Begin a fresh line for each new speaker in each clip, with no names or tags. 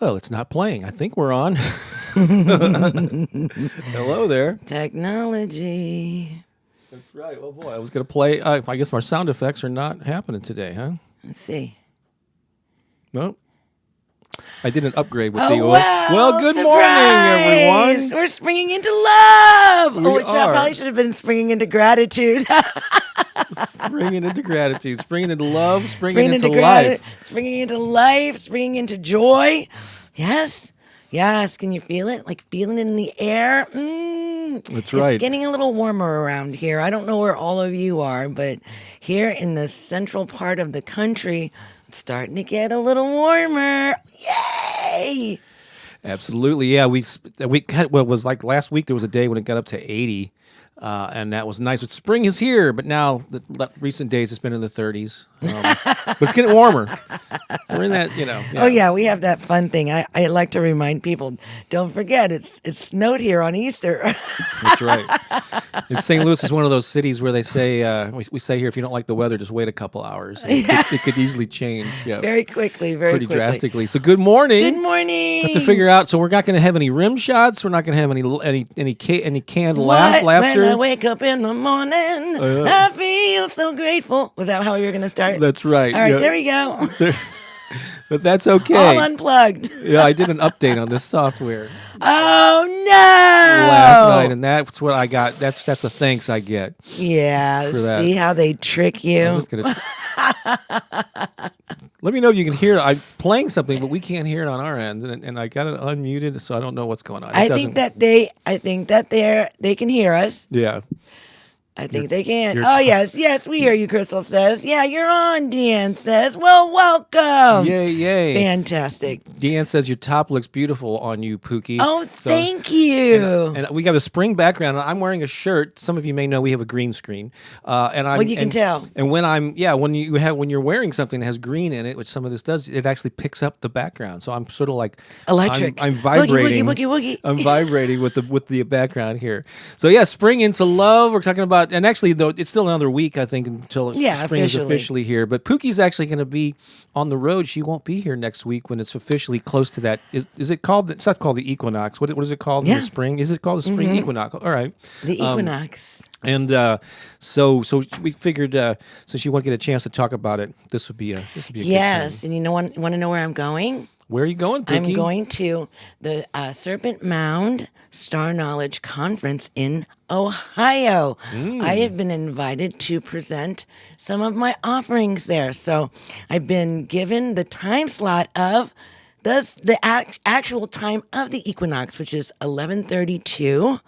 Well, it's not playing. I think we're on. Hello there.
Technology.
That's right. Oh boy, I was going to play. I guess our sound effects are not happening today, huh?
Let's see.
No. I did an upgrade with
Oh,
the.
wow.
Well, good
Surprise!
morning, everyone.
We're springing into love.
We
It probably should have been springing into gratitude.
Springing into gratitude, springing into love, springing into life.
Springing into life, springing into joy. Yes. Yes. Can you feel it? Like feeling it in the air?
That's right.
It's getting a little warmer around here. I don't know where all of you are, but here in the central part of the country, it's starting to get a little warmer. Yay!
Absolutely, yeah. We had, well, it was like last week. There was a day when it got up to 80, and that was nice. But spring is here, but now the recent days it's been in the 30s. But it's getting warmer. We're in that, Yeah.
Oh yeah, we have that fun thing. I like to remind people, don't forget it snowed here on Easter.
That's right. And St. Louis is one of those cities where they say we say here, if you don't like the weather, just wait a couple hours. It could easily change. Yeah,
Very quickly,
pretty drastically. So good morning.
Good morning.
Have to figure out. So we're not going to have any rim shots. We're not going to have any canned laughter.
When I wake up in the morning, I feel so grateful. Was that how you were going to start?
That's right.
All right, there we go.
But that's okay.
All unplugged.
Yeah, I did an update on this software
Oh no!
last night, and that's what I got. That's the thanks I get.
Yeah.
For that.
See how they trick you.
I'm just gonna. Let me know if you can hear it. I'm playing something, but we can't hear it on our end, and I got it unmuted, so I don't know what's going on.
I think that they can hear us.
Yeah.
I think they can. Yes, we hear you, Crystal says. Yeah, you're on, Deanne says. Well, welcome.
Yay.
Fantastic.
Deanne says your top looks beautiful on you, Pooki.
Oh, thank you.
And we have a spring background. I'm wearing a shirt. Some of you may know we have a green screen.
You can tell.
And when you're wearing something that has green in it, which some of this does, it actually picks up the background. So I'm sort of like
electric.
I'm vibrating.
Woogie.
I'm vibrating with the background here. So yeah, spring into love. We're talking about, and actually though it's still another week I think until spring is officially here. But Pookie's actually going to be on the road. She won't be here next week when it's officially close to that. Is it called? It's not called the equinox. What is it called in the spring? Is it called the spring equinox? All right.
The equinox.
And so we figured since you won't get a chance to talk about it, this would be a good time.
Yes, and want to know where I'm going?
Where are you going, Pookie?
I'm going to the Serpent Mound Star Knowledge Conference in Ohio. I have been invited to present some of my offerings there. So I've been given the time slot of the actual time of the equinox, which is 11:32.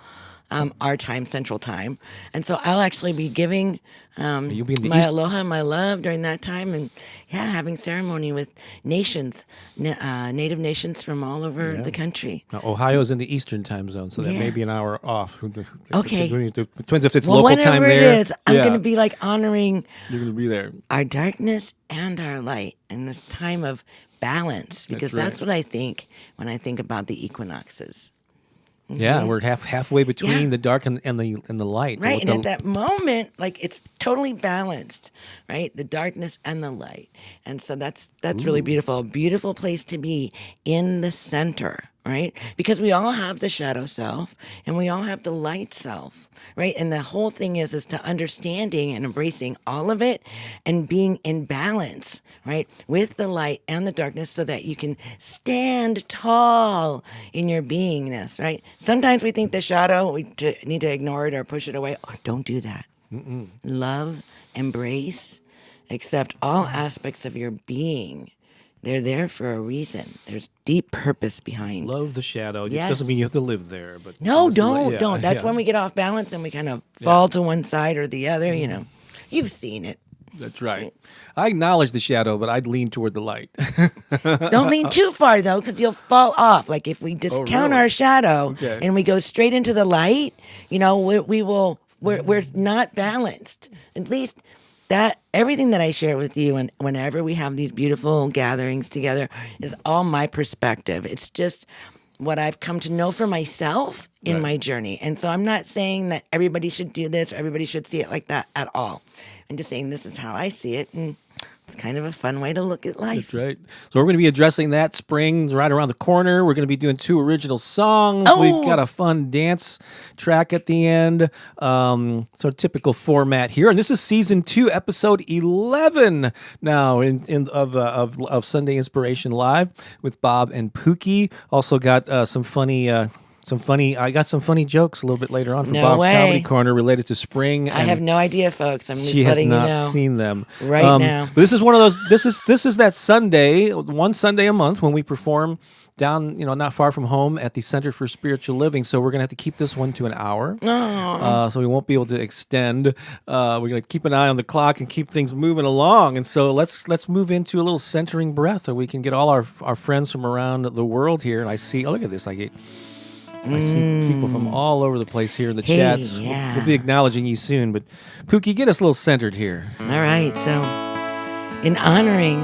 Our time, Central Time. And so I'll actually be giving my aloha, my love during that time, and having ceremony with nations, Native nations from all over the country.
Now, Ohio's in the Eastern time zone, so that may be an hour off.
Okay.
It depends if it's local time there.
Whatever it is, I'm going to be honoring
You're going to be there.
Our darkness and our light in this time of balance, because that's what I think when I think about the equinoxes.
Yeah, we're halfway between the dark and the light.
Right, and at that moment, it's totally balanced, right? The darkness and the light. And so that's really beautiful. A beautiful place to be in the center, right? Because we all have the shadow self and we all have the light self, right? And the whole thing is to understanding and embracing all of it and being in balance, right? With the light and the darkness so that you can stand tall in your beingness, right? Sometimes we think the shadow, we need to ignore it or push it away. Oh, don't do that. Love, embrace, accept all aspects of your being. They're there for a reason. There's deep purpose behind.
Love the shadow. It doesn't mean you have to live there. But
no, don't. That's when we get off balance and we kind of fall to one side or the other. You've seen it.
That's right. I acknowledge the shadow, but I'd lean toward the light.
Don't lean too far, though, because you'll fall off. Like if we discount our shadow and we go straight into the light, we're not balanced. At least that everything that I share with you and whenever we have these beautiful gatherings together is all my perspective. It's just what I've come to know for myself in my journey. And so I'm not saying that everybody should do this or everybody should see it like that at all. I'm just saying this is how I see it. And It's kind of a fun way to look at life.
That's right. So we're going to be addressing that. Spring right around the corner. We're going to be doing 2 original songs.
Oh.
We've got a fun dance track at the end. So typical format here. And this is season 2, episode 11 now of Sunday Inspiration Live with Bob and Pooki. Also got some funny jokes a little bit later on from Bob's Comedy Corner related to spring.
I have no idea, folks. I'm just
she has
letting you know.
not seen them
now.
But this is one of those. This is that Sunday, one Sunday a month when we perform down, not far from home at the Center for Spiritual Living. So we're gonna have to keep this one to an hour. So we won't be able to extend. We're gonna keep an eye on the clock and keep things moving along. And so let's move into a little centering breath, so we can get all our friends from around the world here. And I see. Oh, look at this! I see people from all over the place here in the chats.
Yeah.
We'll be acknowledging you soon. But Pooki, get us a little centered here.
All right. So, in honoring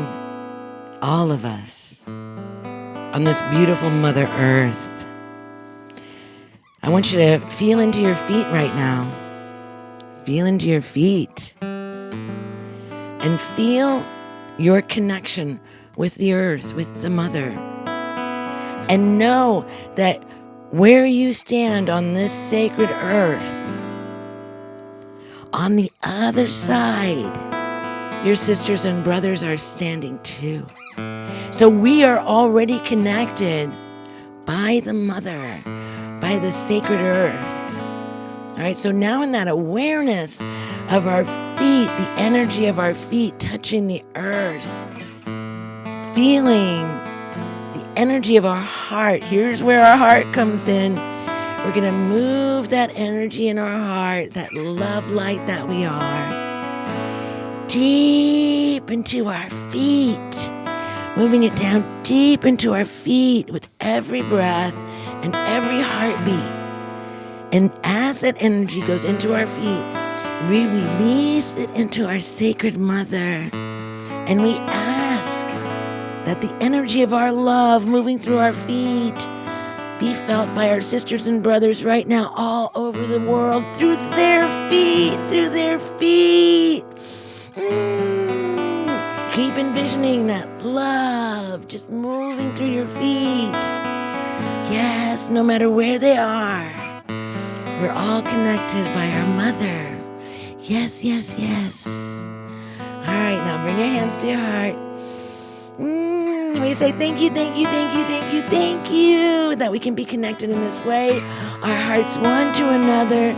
all of us on this beautiful Mother Earth, I want you to feel into your feet right now. Feel into your feet. And feel your connection with the earth, with the Mother. And know that where you stand on this sacred earth, on the other side, your sisters and brothers are standing too. So we are already connected by the Mother, by the sacred earth. All right, so now in that awareness of our feet, the energy of our feet touching the earth, feeling energy of our heart. Here's where our heart comes in. We're going to move that energy in our heart, that love light that we are, deep into our feet. Moving it down deep into our feet with every breath and every heartbeat. And as that energy goes into our feet, we release it into our sacred Mother. And we ask that the energy of our love moving through our feet be felt by our sisters and brothers right now all over the world through their feet, Keep envisioning that love just moving through your feet. Yes, no matter where they are, we're all connected by our Mother. Yes. All right, now bring your hands to your heart. We say thank you that we can be connected in this way. Our hearts one to another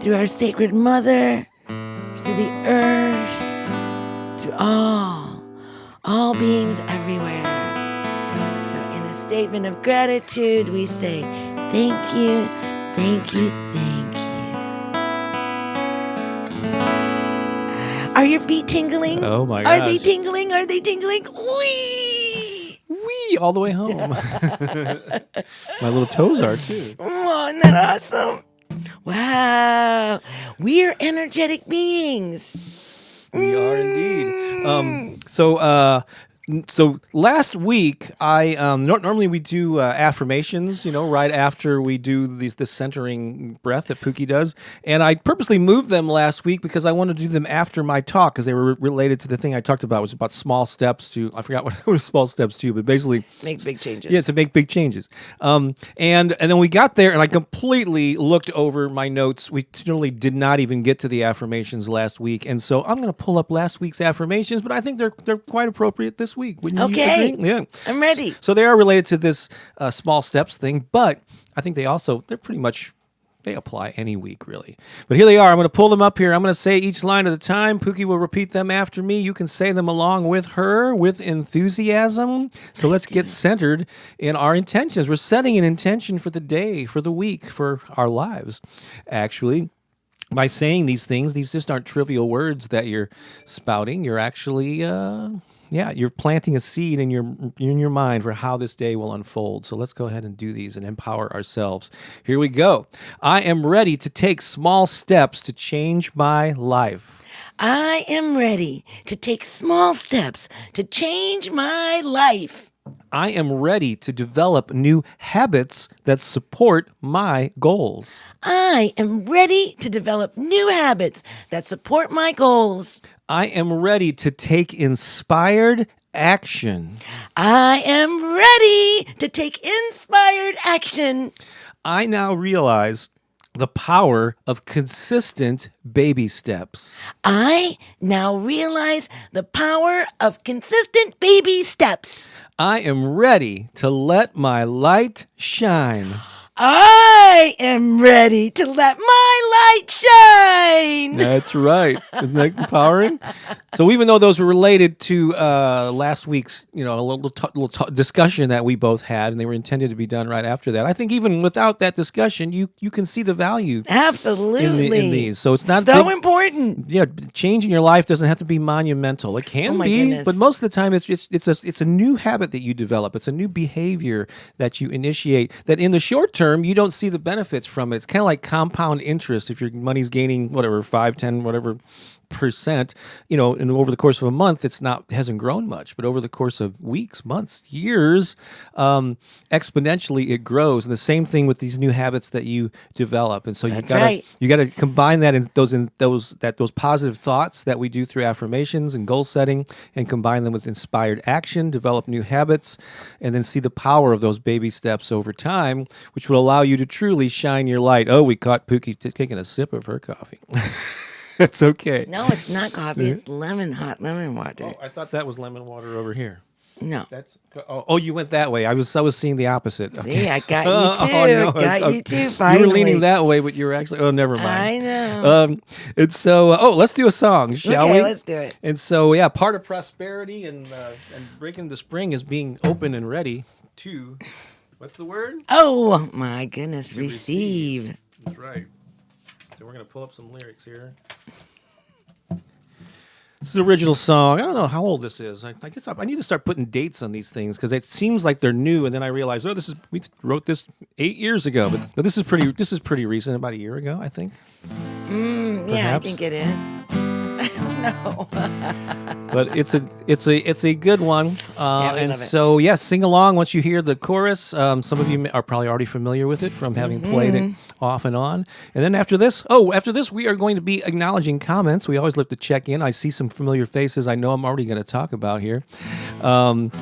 through our sacred Mother, through the earth, through all beings everywhere. So in a statement of gratitude, we say thank you. Are your feet tingling?
Oh my gosh.
Are they tingling? Whee!
All the way home. My little toes are too.
Oh, isn't that awesome? Wow. We're energetic beings.
We are indeed. So last week, I normally we do affirmations, right after we do this centering breath that Pooki does, and I purposely moved them last week because I wanted to do them after my talk because they were related to the thing I talked about. It was about small steps to, I forgot what was small steps to, but basically
make big changes.
Yeah, to make big changes. And then we got there, and I completely looked over my notes. We totally did not even get to the affirmations last week, and so I'm going to pull up last week's affirmations, but I think they're quite appropriate this week. Wouldn't you
okay.
agree? Yeah.
I'm ready.
So they are related to this small steps thing, but I think they apply any week, really. But here they are. I'm going to pull them up here. I'm going to say each line at a time. Pooki will repeat them after me. You can say them along with her with enthusiasm. So let's get centered in our intentions. We're setting an intention for the day, for the week, for our lives, actually. By saying these things, these just aren't trivial words that you're spouting. You're actually... you're planting a seed in your mind for how this day will unfold. So let's go ahead and do these and empower ourselves. Here we go. I am ready to take small steps to change my life.
I am ready to take small steps to change my life.
I am ready to develop new habits that support my goals.
I am ready to develop new habits that support my goals.
I am ready to take inspired action.
I am ready to take inspired action.
I now realize the power of consistent baby steps.
I now realize the power of consistent baby steps.
I am ready to let my light shine.
I am ready to let my light shine.
That's right. Isn't that empowering? So even though those were related to last week's, a little discussion that we both had, and they were intended to be done right after that, I think even without that discussion, you can see the value.
Absolutely.
In these. So it's not
so important.
Yeah, changing your life doesn't have to be monumental. It can be,
goodness.
but most of the time it's a new habit that you develop. It's a new behavior that you initiate that in the short term you don't see the benefits from it. It's kind of like compound interest. If your money's gaining whatever 5, 10, whatever percent, and over the course of a month, it hasn't grown much. But over the course of weeks, months, years, exponentially it grows. And the same thing with these new habits that you develop. And so you gotta combine that in those positive thoughts that we do through affirmations and goal setting, and combine them with inspired action, develop new habits, and then see the power of those baby steps over time, which will allow you to truly shine your light. Oh, we caught Pooki taking a sip of her coffee. It's okay.
No, it's not coffee. It's hot lemon water.
Oh, I thought that was lemon water over here.
No.
You went that way. I was seeing the opposite.
See,
Okay.
I got you too. Got you too, finally.
You were leaning that way, but you were actually... never mind.
I know.
And so, let's do a song, shall we?
Okay, let's do it.
And so, part of prosperity and breaking the spring is being open and ready to... What's the word?
Oh, my goodness. Receive.
That's right. So we're going to pull up some lyrics here. This is an original song. I don't know how old this is. I guess I need to start putting dates on these things because it seems like they're new, and then I realize, we wrote this 8 years ago, but this is pretty recent, about a year ago, I think.
Yeah, I think it is. I don't know.
But it's a good one. And so sing along once you hear the chorus. Some of you are probably already familiar with it from having played it off and on. And then after this, we are going to be acknowledging comments. We always look to check in. I see some familiar faces I know I'm already going to talk about here. So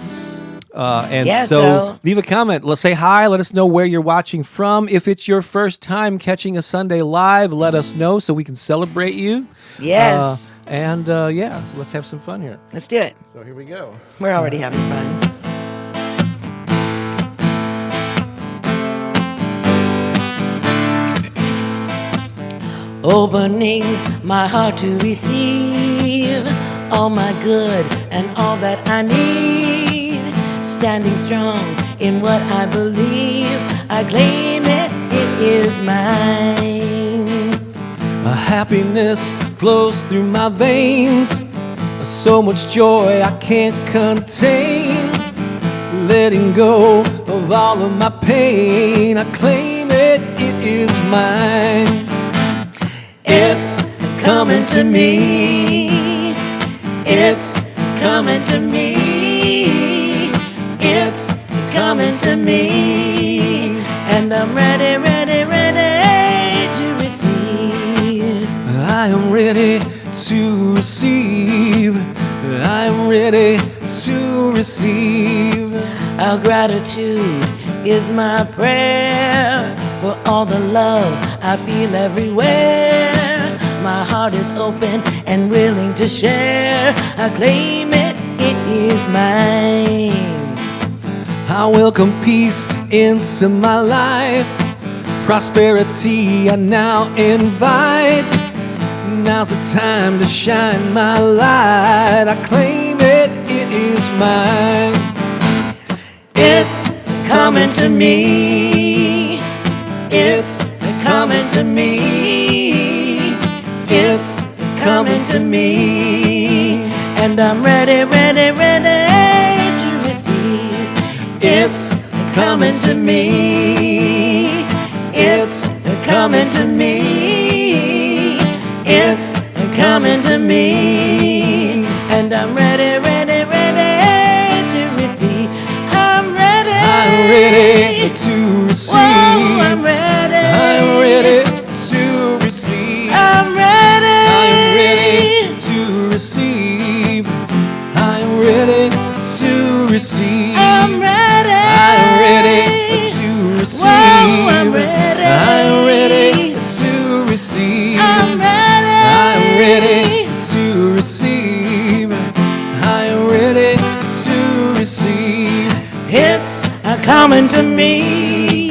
leave a comment. Let's say hi. Let us know where you're watching from. If it's your first time catching a Sunday live, let us know so we can celebrate you.
Yes.
So let's have some fun here.
Let's do it.
So here we go.
We're already having fun. Opening my heart to receive all my good and all that I need. Standing strong in what I believe. I claim it, it is mine.
A happiness flows through my veins. So much joy I can't contain. Letting go of all of my pain. I claim it, it is mine. It's coming to me. It's coming to me. It's coming to me. And I'm ready, ready, ready to receive. I am ready to receive. I am ready to receive. Our gratitude is my prayer for all the love I feel everywhere. My heart is open and willing to share. I claim it, it is mine. I welcome peace into my life. Prosperity I now invite. Now's the time to shine my light. I claim it, it is mine. It's coming to me. It's coming to me. It's coming to me. And I'm ready, ready, ready to receive. It's coming to me. It's coming to me. It's coming to me. And I'm ready, ready, ready to receive. I'm to receive.
Whoa, I'm ready.
I'm ready to receive.
I'm ready.
I'm ready to receive. I'm ready to receive.
I'm ready.
I'm ready to receive.
Whoa, I'm ready.
I'm ready to receive.
I'm ready.
I'm ready to receive. I'm ready to receive.
It's a coming to me.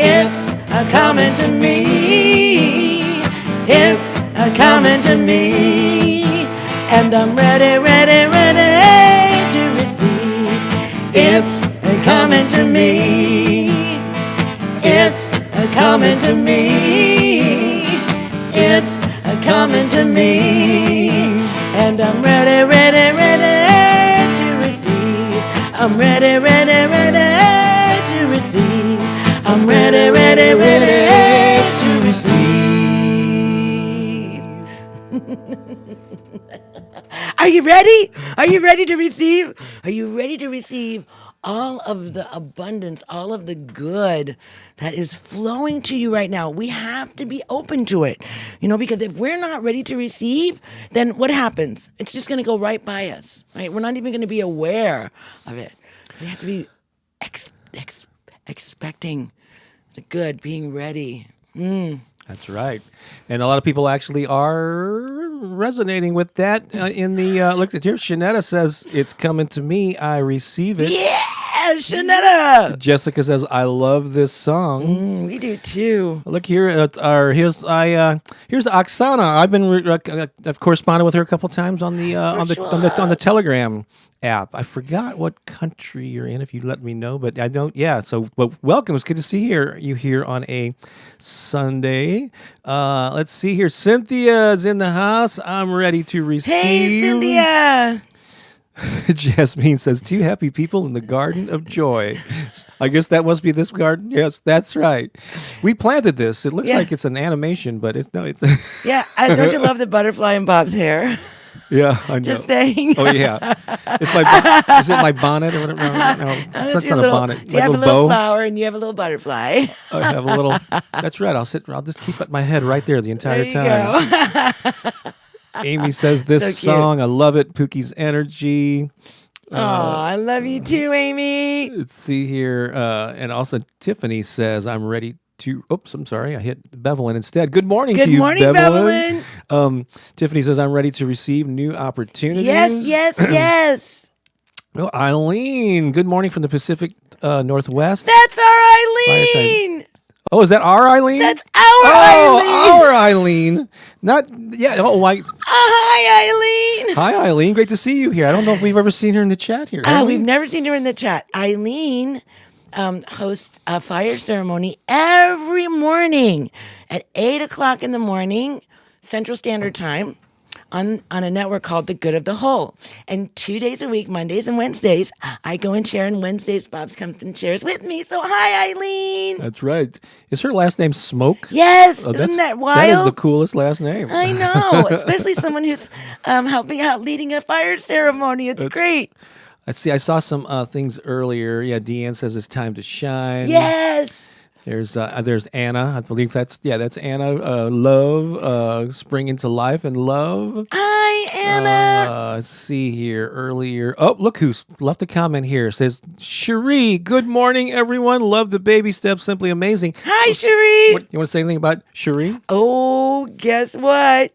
It's a coming to me. It's a coming to me. And I'm ready, ready, ready to receive. It's a coming to me. It's a coming to me. It's a coming to me. And I'm ready, ready, ready to receive. I'm ready, ready, ready to receive. I'm ready, ready, ready to receive. Are you ready? Are you ready to receive? Are you ready to receive all of the abundance, all of the good that is flowing to you right now? We have to be open to it, because if we're not ready to receive, then what happens? It's just going to go right by us, right? We're not even going to be aware of it. So we have to be expecting the good, being ready.
That's right. And a lot of people actually are resonating with that in the, look at here, Shanetta says, it's coming to me, I receive it.
Yeah, Shanetta.
Jessica says, I love this song.
We do too.
Look here, here's Oksana. I've been I've corresponded with her a couple times on the Telegram app. I forgot what country you're in, if you let me know, but I don't. Yeah, so welcome. It's good to see you here on a Sunday. Let's see here. Cynthia's in the house. I'm ready to receive.
Hey, Cynthia.
Jasmine says, 2 happy people in the garden of joy. I guess that must be this garden. Yes, that's right. We planted this. It looks like it's an animation, but it's.
Yeah, don't you love the butterfly in Bob's hair?
Yeah, I know.
Just saying.
Oh yeah, is it my bonnet or whatever? No, it's not a bonnet.
You have a little flower and you have a little butterfly.
I have a little. That's right. I'll just keep my head right there the entire time. Amy says this song. I love it. Pookie's energy.
I love you too, Amy.
Let's see here, and also Tiffany says, "I'm ready to." Oops, I'm sorry. I hit Bevelin instead. Good morning to you,
Good morning, Bevelin.
Tiffany says, "I'm ready to receive new opportunities."
Yes.
Oh, Eileen. Good morning from the Pacific Northwest.
That's our Eileen.
Oh, is that our Eileen?
That's our Eileen.
Our Eileen.
Hi, Eileen.
Hi, Eileen. Great to see you here. I don't know if we've ever seen her in the chat here.
We've never seen her in the chat. Eileen hosts a fire ceremony every morning at 8 o'clock in the morning, Central Standard Time, on a network called The Good of the Whole. And 2 days a week, Mondays and Wednesdays, I go and share, and Wednesdays, Bob's comes and shares with me. So hi, Eileen.
That's right. Is her last name Smoke?
Yes. Isn't that wild?
That is the coolest last name.
I know, especially someone who's helping out leading a fire ceremony. That's great.
I saw some things earlier. Yeah, Deanne says it's time to shine.
Yes.
There's Anna. I believe that's Anna. Love, spring into life and love.
Hi, Anna.
Let's see here earlier. Oh, look who's left a comment here. It says, Cherie, good morning, everyone. Love the baby steps. Simply amazing.
Hi, Cherie.
You want to say anything about Cherie?
Oh, guess what?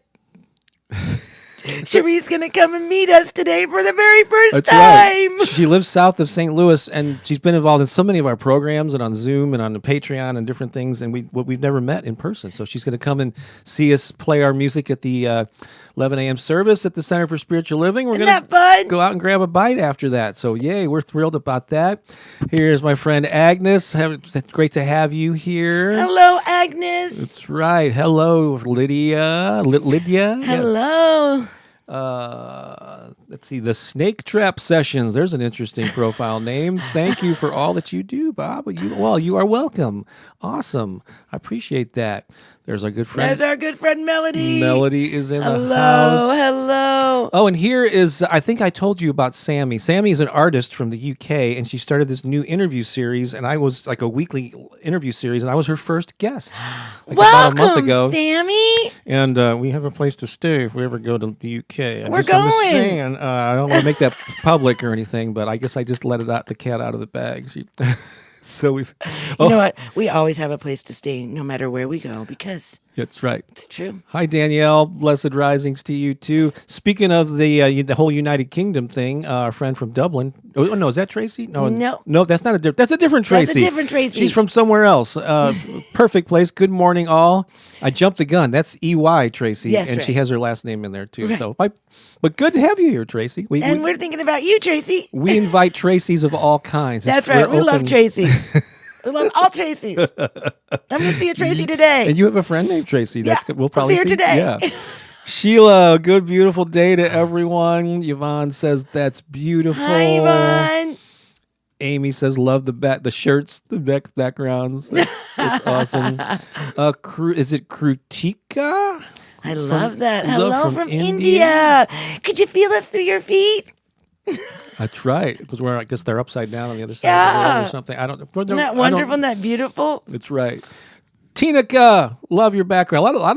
Cherie's going to come and meet us today for the very first time.
Right. She lives south of St. Louis, and she's been involved in so many of our programs and on Zoom and on the Patreon and different things, and we've never met in person. So she's going to come and see us play our music at the 11 a.m. service at the Center for Spiritual Living. We're going to go out and grab a bite after that. So, yay, we're thrilled about that. Here's my friend Agnes. It's great to have you here.
Hello, Agnes.
That's right. Hello, Lydia. Lydia.
Hello.
Yes. Let's see, the Snake Trap Sessions. There's an interesting profile name. Thank you for all that you do, Bob. You are welcome. Awesome. I appreciate that. There's our good friend.
There's our good friend Melody.
Melody is in the house.
Hello.
Oh, and here is, I think I told you about Sammy. Sammy is an artist from the UK, and she started this new interview series, and I was like a weekly interview series, and I was her first guest
Welcome,
about a month ago.
Sammy.
And we have a place to stay if we ever go to the UK.
I'm just
saying, I don't want to make that public or anything, but I guess I just let the cat out of the bag. So we've.
You know what? We always have a place to stay, no matter where we go, because
that's right.
It's true.
Hi, Danielle. Blessed risings to you too. Speaking of the whole United Kingdom thing, our friend from Dublin. Oh no, is that Tracy? No, that's not that's a different Tracy.
That's a different Tracy.
She's from somewhere else. Perfect place. Good morning, all. I jumped the gun. That's EY Tracy,
yes,
and
right.
she has her last name in there too. Right. So, but good to have you here, Tracy.
We're thinking about you, Tracy.
We invite Tracys of all kinds.
That's right. We love Tracys. We love all Tracys. I'm going to see a Tracy today.
And you have a friend named Tracy. That's good. We'll probably
see her today.
Yeah. Sheila, good, beautiful day to everyone. Yvonne says that's beautiful.
Hi, Yvonne.
Amy says love the shirts, the backgrounds. That's awesome. Is it Krutika?
I love that. Hello from India. Could you feel us through your feet?
That's right. Because I guess they're upside down on the other side of the world or something. I don't know.
Isn't that wonderful and that beautiful?
That's right. Tinika, love your background. A lot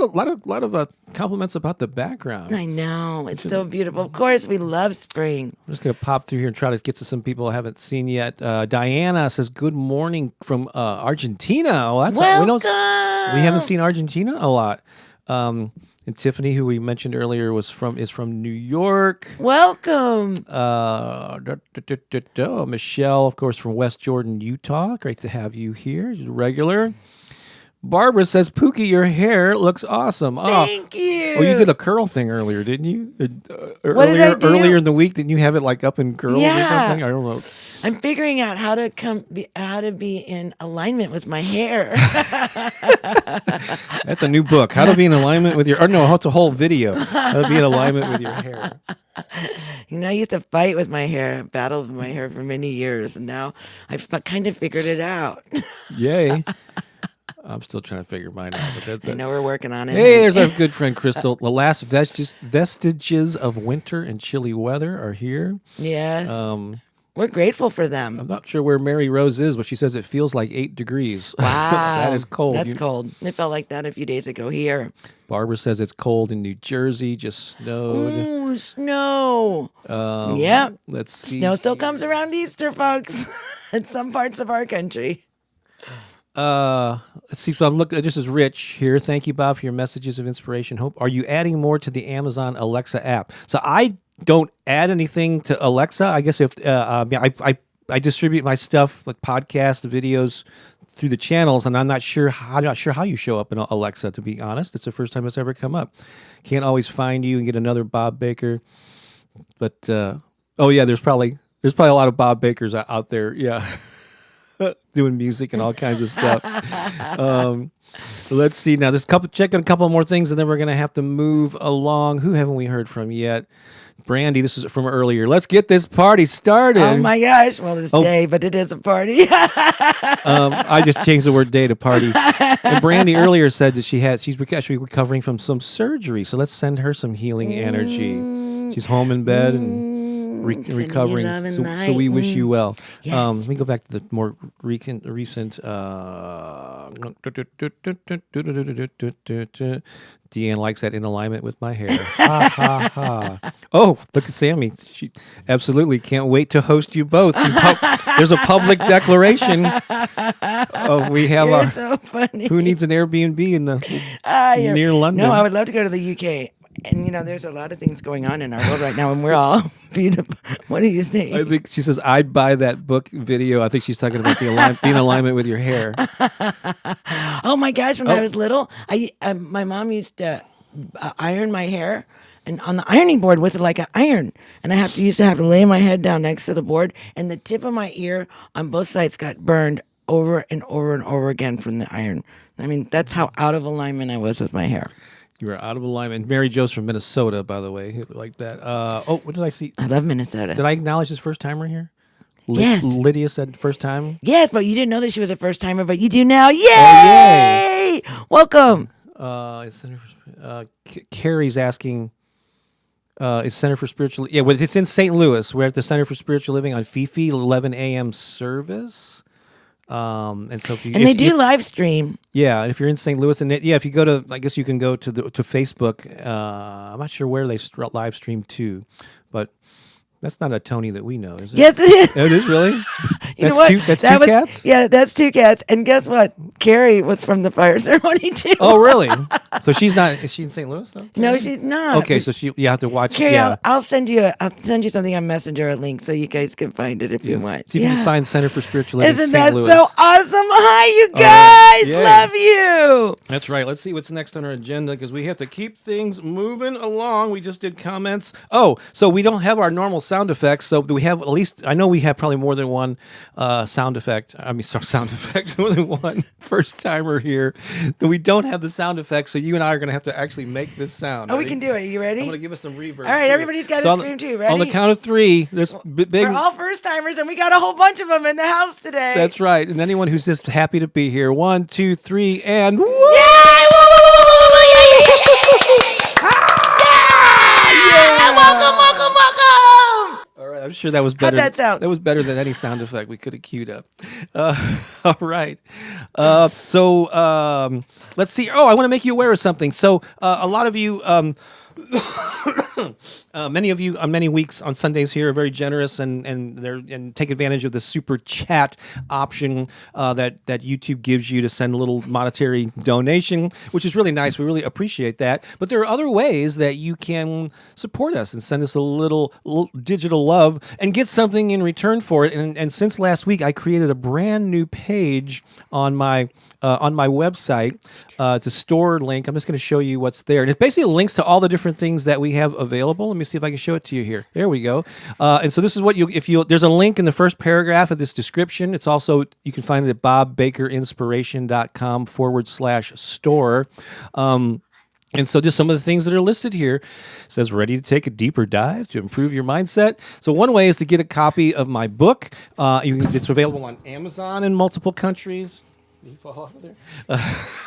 of compliments about the background.
I know. It's so beautiful. Of course, we love spring.
I'm just going to pop through here and try to get to some people I haven't seen yet. Diana says, good morning from Argentina. Well,
Welcome.
We haven't seen Argentina a lot. And Tiffany, who we mentioned earlier, is from New York.
Welcome.
Michelle, of course, from West Jordan, Utah. Great to have you here. Regular. Barbara says, Pooki, your hair looks awesome.
Thank you.
Oh, you did a curl thing earlier, didn't you?
What did I do?
Earlier in the week, didn't you have it like up in curls or something? I don't know.
I'm figuring out how to be in alignment with my hair.
That's a new book. How to be in alignment with your. Or no, it's a whole video. How to be in alignment with your hair.
I used to fight with my hair, battle with my hair for many years, and now I've kind of figured it out.
Yay. I'm still trying to figure mine out, but that's it.
I know we're working on it.
Hey, there's our good friend Crystal. The last vestiges of winter and chilly weather are here.
Yes. We're grateful for them.
I'm not sure where Mary Rose is, but she says it feels like 8 degrees.
Wow.
That is cold.
That's cold. It felt like that a few days ago here.
Barbara says it's cold in New Jersey, just snowed.
Ooh, snow. Yeah.
Let's see.
Snow still comes around Easter, folks, in some parts of our country.
Let's see. So I'm looking. This is Rich here. Thank you, Bob, for your messages of inspiration. Hope. Are you adding more to the Amazon Alexa app? So I don't add anything to Alexa. I guess if I distribute my stuff like podcasts, videos through the channels, and I'm not sure how you show up in Alexa. To be honest, it's the first time it's ever come up. Can't always find you and get another Bob Baker. But oh yeah, there's probably a lot of Bob Bakers out there. Yeah. Doing music and all kinds of stuff. Let's see now. There's checking a couple more things, and then we're gonna have to move along. Who haven't we heard from yet? Brandy, this is from earlier. Let's get this party started.
Oh my gosh! Well, it's day, but it is a party.
I just changed the word day to party. And Brandy earlier said that she's actually recovering from some surgery. So let's send her some healing energy. She's home in bed and recovering. So we wish you well.
Yes.
Let me go back to the more recent. Deanne likes that in alignment with my hair. Ha ha ha. Oh, look at Sammy. She absolutely can't wait to host you both. There's a public declaration. We have
You're so funny.
Who needs an Airbnb in near London?
No, I would love to go to the UK. And, there's a lot of things going on in our world right now, and we're all beautiful. What do you think?
I think she says, I'd buy that book video. I think she's talking about being in alignment with your hair.
Oh, my gosh. When I was little, my mom used to iron my hair and on the ironing board with like an iron. And I used to have to lay my head down next to the board, and the tip of my ear on both sides got burned over and over and over again from the iron. I mean, that's how out of alignment I was with my hair.
You are out of alignment. Mary Jo's from Minnesota, by the way, like that. What did I see?
I love Minnesota.
Did I acknowledge this first timer here?
Yes.
Lydia said first time.
Yes, but you didn't know that she was a first timer, but you do now. Yay!
Oh, yay!
Welcome.
Carrie's asking. It's Center for Spiritual. Yeah, well, it's in St. Louis. We're at the Center for Spiritual Living on Fifi, 11 a.m. service. And so
they do live stream.
Yeah, if you're in St. Louis, and if you go to, I guess you can go to Facebook. I'm not sure where they live stream to, but that's not a Tony that we know, is it?
Yes, it is.
Oh, it is really.
You know what?
That's two cats.
Yeah, that's two cats. And guess what? Carrie was from the fire ceremony too.
Oh, really? So she's not. Is she in St. Louis though?
No, she's not.
Okay, so you have to watch.
Carrie,
yeah.
I'll send you something on Messenger, a link, so you guys can find it if you want.
See if you can find Center for Spiritual Living.
Isn't
St.
that
Louis.
so awesome? Hi, you guys. Love you.
That's right. Let's see what's next on our agenda because we have to keep things moving along. We just did comments. Oh, so we don't have our normal sound effects. So we have at least, I know we have probably more than one sound effect. Sound effect, more than one first timer here. We don't have the sound effects, so you and I are going to have to actually make this sound.
We can do it. You ready?
I'm going to give us some reverb.
All right, everybody's got to scream too. Ready?
On the count of three, this big.
We're all first timers, and we got a whole bunch of them in the house today.
That's right. And anyone who's just happy to be here. 1, 2, 3, and woo!
Yay! Welcome.
All right, I'm sure that was better.
How'd that sound?
That was better than any sound effect we could have queued up. All right. So let's see. Oh, I want to make you aware of something. So a lot of you, many of you on many weeks on Sundays here are very generous and take advantage of the super chat option that YouTube gives you to send a little monetary donation, which is really nice. We really appreciate that. But there are other ways that you can support us and send us a little digital love and get something in return for it. And since last week, I created a brand new page on my website. It's a store link. I'm just going to show you what's there. And it basically links to all the different things that we have available. Let me see if I can show it to you here. There we go. And so this is what there's a link in the first paragraph of this description. It's also, you can find it at bobbakerinspiration.com/store. And so just some of the things that are listed here. It says, ready to take a deeper dive to improve your mindset. So one way is to get a copy of my book. It's available on Amazon in multiple countries. Did he fall off of there?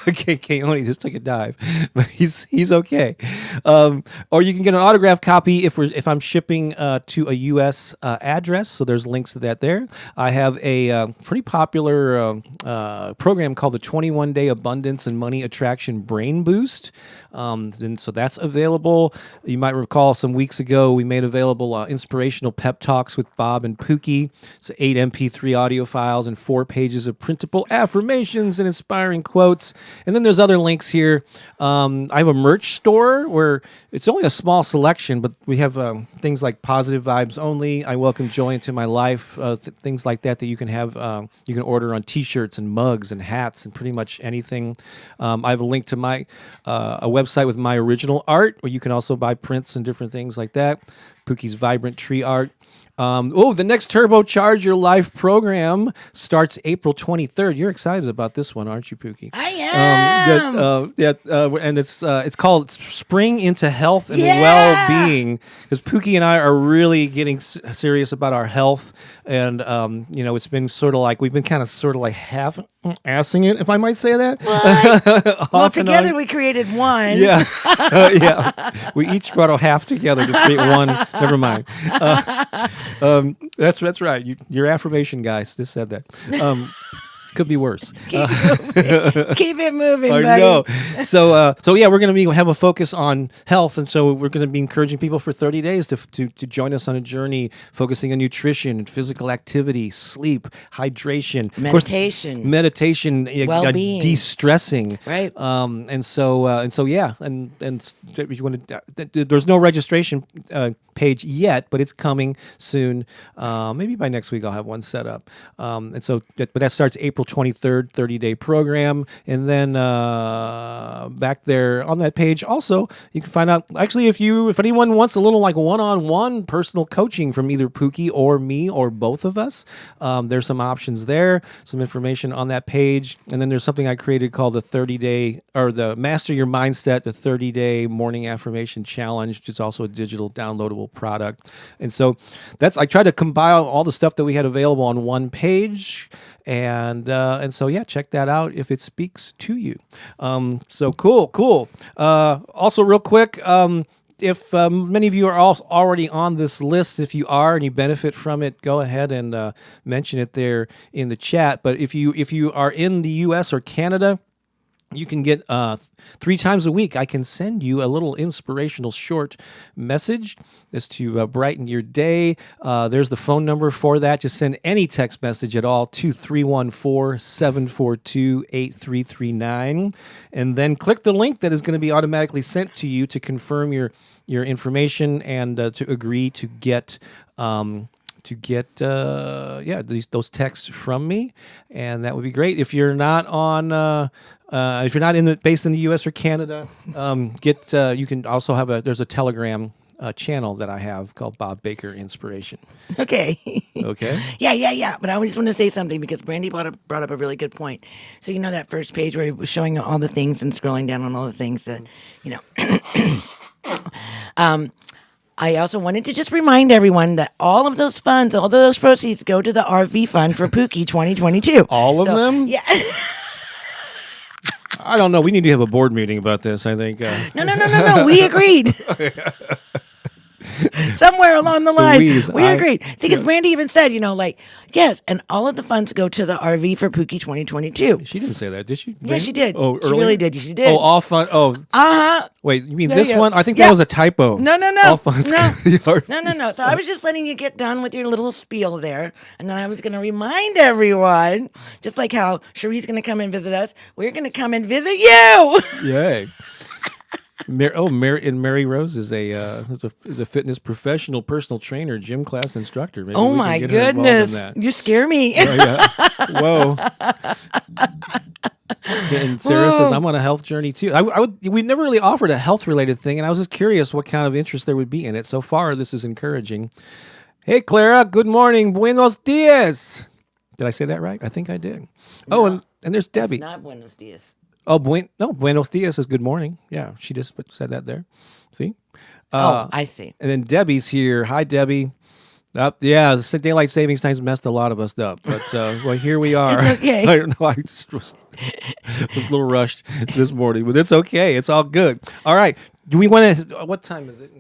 Okay, Keone just took a dive, but he's okay. Or you can get an autographed copy if I'm shipping to a U.S. Address. So there's links to that there. I have a pretty popular program called the 21-Day Abundance and Money Attraction Brain Boost. And so that's available. You might recall some weeks ago we made available inspirational pep talks with Bob and Pooki. So 8 MP3 audio files and 4 pages of printable affirmations and inspiring quotes. And then there's other links here. I have a merch store where it's only a small selection, but we have things like positive vibes only. I welcome joy into my life. Things like that you can have. You can order on T-shirts and mugs and hats and pretty much anything. I have a link to my a website with my original art, where you can also buy prints and different things like that. Pooki's Vibrant Tree Art. The next Turbocharge Your Life program starts April 23rd. You're excited about this one, aren't you, Pooki?
I am.
And it's called Spring into Health and Well-Being, because Pooki and I are really getting serious about our health, and it's been we've been kind of half-assing it, if I might say that.
Well, together we created one.
Yeah, yeah. We each brought a half together to create one. Never mind. That's right. Your affirmation guys just said that. Could be worse.
Keep it moving,
I
buddy.
know. So yeah, we're going to have a focus on health, and so we're going to be encouraging people for 30 days to join us on a journey focusing on nutrition, physical activity, sleep, hydration, meditation,
well-being,
de-stressing,
right?
And so yeah, and if you want to, there's no registration page yet, but it's coming soon. Maybe by next week I'll have one set up. But that starts April April 23rd, 30-day program. And then back there on that page, also, you can find out, actually, if anyone wants a little like one-on-one personal coaching from either Pooki or me or both of us, there's some options there, some information on that page. And then there's something I created called the 30-day, or the Master Your Mindset, the 30-day morning affirmation challenge, which is also a digital downloadable product. And so I tried to compile all the stuff that we had available on one page. And so, yeah, check that out if it speaks to you. So cool. Also, real quick, if many of you are already on this list, if you are and you benefit from it, go ahead and mention it there in the chat. But if you are in the U.S. or Canada, you can get 3 times a week. I can send you a little inspirational short message just to brighten your day. There's the phone number for that. Just send any text message at all to 314-742-8339. And then click the link that is going to be automatically sent to you to confirm your information and to agree to get those texts from me, and that would be great. If you're not based in the U.S. or Canada, you can also there's a Telegram channel that I have called Bob Baker Inspiration.
Okay.
Yeah.
But I just want to say something because Brandy brought up a really good point. So that first page where he was showing all the things and scrolling down on all the things that I also wanted to just remind everyone that all of those funds, all of those proceeds go to the RV fund for Pooki 2022.
All of them?
Yeah.
I don't know. We need to have a board meeting about this, I think.
No. We agreed. Somewhere along the line, we agreed. See, because Brandy even said, yes, and all of the funds go to the RV for Pooki 2022.
She didn't say that, did she?
Yeah, she did.
Oh,
she really did. She did.
Oh, all funds. Oh.
Uh-huh.
Wait, you mean this one? I think that was a typo.
No.
All funds
No. So I was just letting you get done with your little spiel there, and then I was going to remind everyone, just like how Cherie's going to come and visit us, we're going to come and visit you.
Yay. Mary Rose is a fitness professional, personal trainer, gym class instructor. Maybe
oh my goodness, you scare me.
Yeah. Whoa. And Sarah says, I'm on a health journey too. We never really offered a health related thing, and I was just curious what kind of interest there would be in it. So far, this is encouraging. Hey, Clara, good morning. Buenos dias. Did I say that right? I think I did. No, and there's Debbie.
It's not buenos dias.
Oh, buenos dias is good morning. Yeah, she just said that there. See?
I see.
And then Debbie's here. Hi, Debbie. The daylight savings time's messed a lot of us up, but well, here we are.
It's okay.
I don't know. I just was a little rushed this morning, but it's okay. It's all good. All right. Do we want to? What time is it?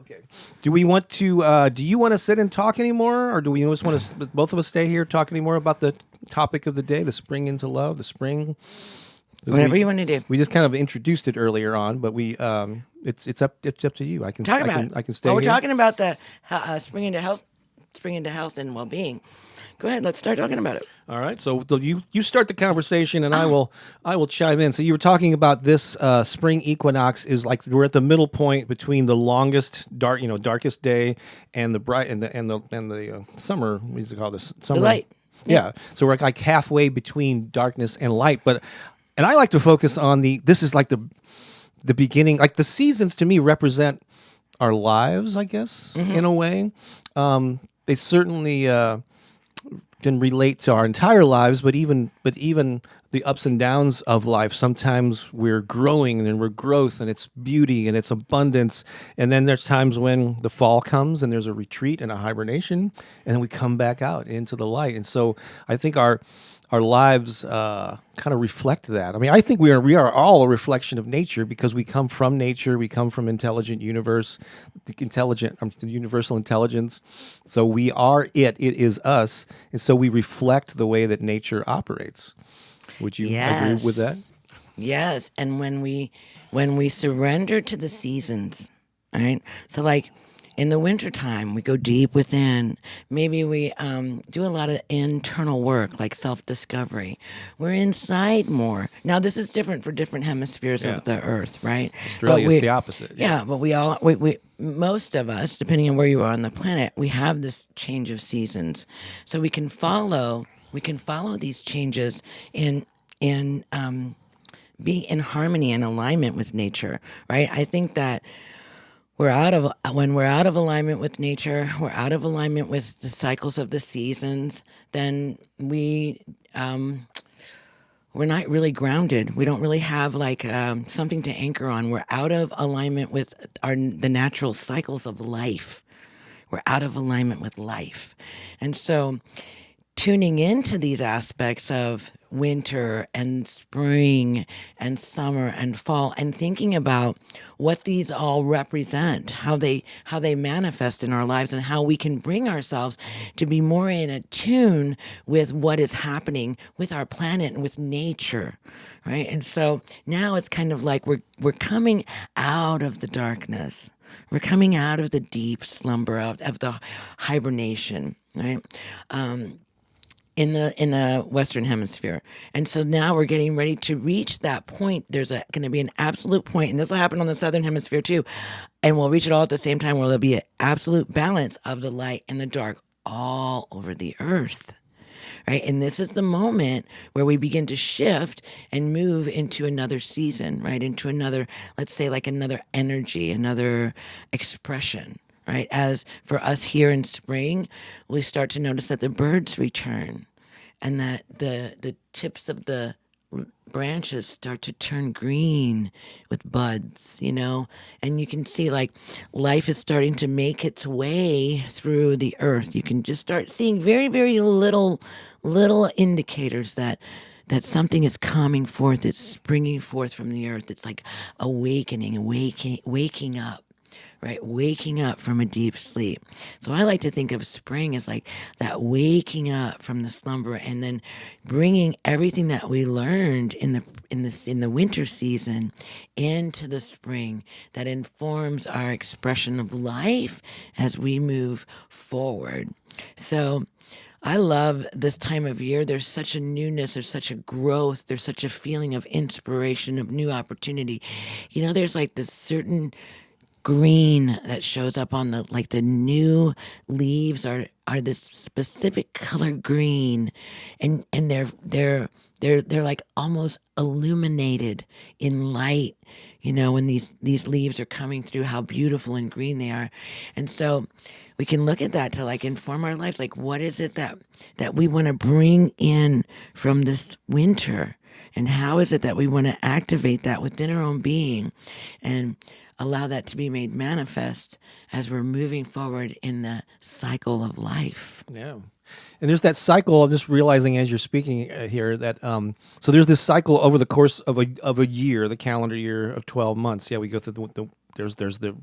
Okay. Do we want to? Do you want to sit and talk anymore, or do we just want to both of us stay here talk anymore about the topic of the day, the spring into love, the spring?
Whatever you want to do.
We just kind of introduced it earlier on, but it's up to you. I can
talk about it.
I can stay.
We're talking about the spring into health and well-being. Go ahead. Let's start talking about it.
All right. So you start the conversation, and I will chime in. So you were talking about this spring equinox is like we're at the middle point between the longest darkest day and the bright and the summer. What do you call this? Summer.
The light.
Yeah. So we're like halfway between darkness and light, and I like to focus on this is like the beginning, like the seasons to me represent our lives, I guess, in a way. They certainly can relate to our entire lives, but even the ups and downs of life. Sometimes we're growing and we're growth and it's beauty and it's abundance. And then there's times when the fall comes and there's a retreat and a hibernation, and then we come back out into the light. And so I think our lives kind of reflect that. I mean, I think we are all a reflection of nature because we come from nature. We come from intelligent universe, the universal intelligence. So we are it. It is us. And so we reflect the way that nature operates. Would you agree with that?
Yes. And when we surrender to the seasons, right? So like in the wintertime, we go deep within. Maybe we do a lot of internal work, like self-discovery. We're inside more. Now, this is different for different hemispheres of the Earth, right?
Australia's the opposite.
Yeah, but most of us, depending on where you are on the planet, we have this change of seasons. So we can follow we can follow these changes in being in harmony and alignment with nature, right? I think that when we're out of alignment with nature, we're out of alignment with the cycles of the seasons, then we're not really grounded. We don't really have like something to anchor on. We're out of alignment with the natural cycles of life. We're out of alignment with life. And so tuning into these aspects of winter and spring and summer and fall, and thinking about what these all represent, how they manifest in our lives, and how we can bring ourselves to be more in a tune with what is happening with our planet and with nature, right? And so now it's kind of like we're coming out of the darkness. We're coming out of the deep slumber of the hibernation, right? In the Western Hemisphere. And so now we're getting ready to reach that point. There's going to be an absolute point, and this will happen on the Southern Hemisphere too. And we'll reach it all at the same time, where there'll be an absolute balance of the light and the dark all over the earth. Right? And this is the moment where we begin to shift and move into another season, right? Into another, let's say, like another energy, another expression. Right? As for us here in spring, we start to notice that the birds return, and that the tips of the branches start to turn green with buds, and you can see like life is starting to make its way through the earth. You can just start seeing very, very little indicators that something is coming forth. It's springing forth from the earth. It's like awakening and waking up. Right? Waking up from a deep sleep. So I like to think of spring as like that waking up from the slumber, and then bringing everything that we learned in the winter season into the spring, that informs our expression of life as we move forward. So I love this time of year. There's such a newness, there's such a growth, there's such a feeling of inspiration, of new opportunity. There's like this certain green that shows up on the new leaves are this specific color green, and they're like almost illuminated in light, when these leaves are coming through, how beautiful and green they are. And so we can look at that to like inform our lives, like what is it that we want to bring in from this winter, and how is it that we want to activate that within our own being and allow that to be made manifest as we're moving forward in the cycle of life.
Yeah. And there's that cycle. I'm just realizing as you're speaking here that so there's this cycle over the course of a year, the calendar year of 12 months. Yeah, we go through there's the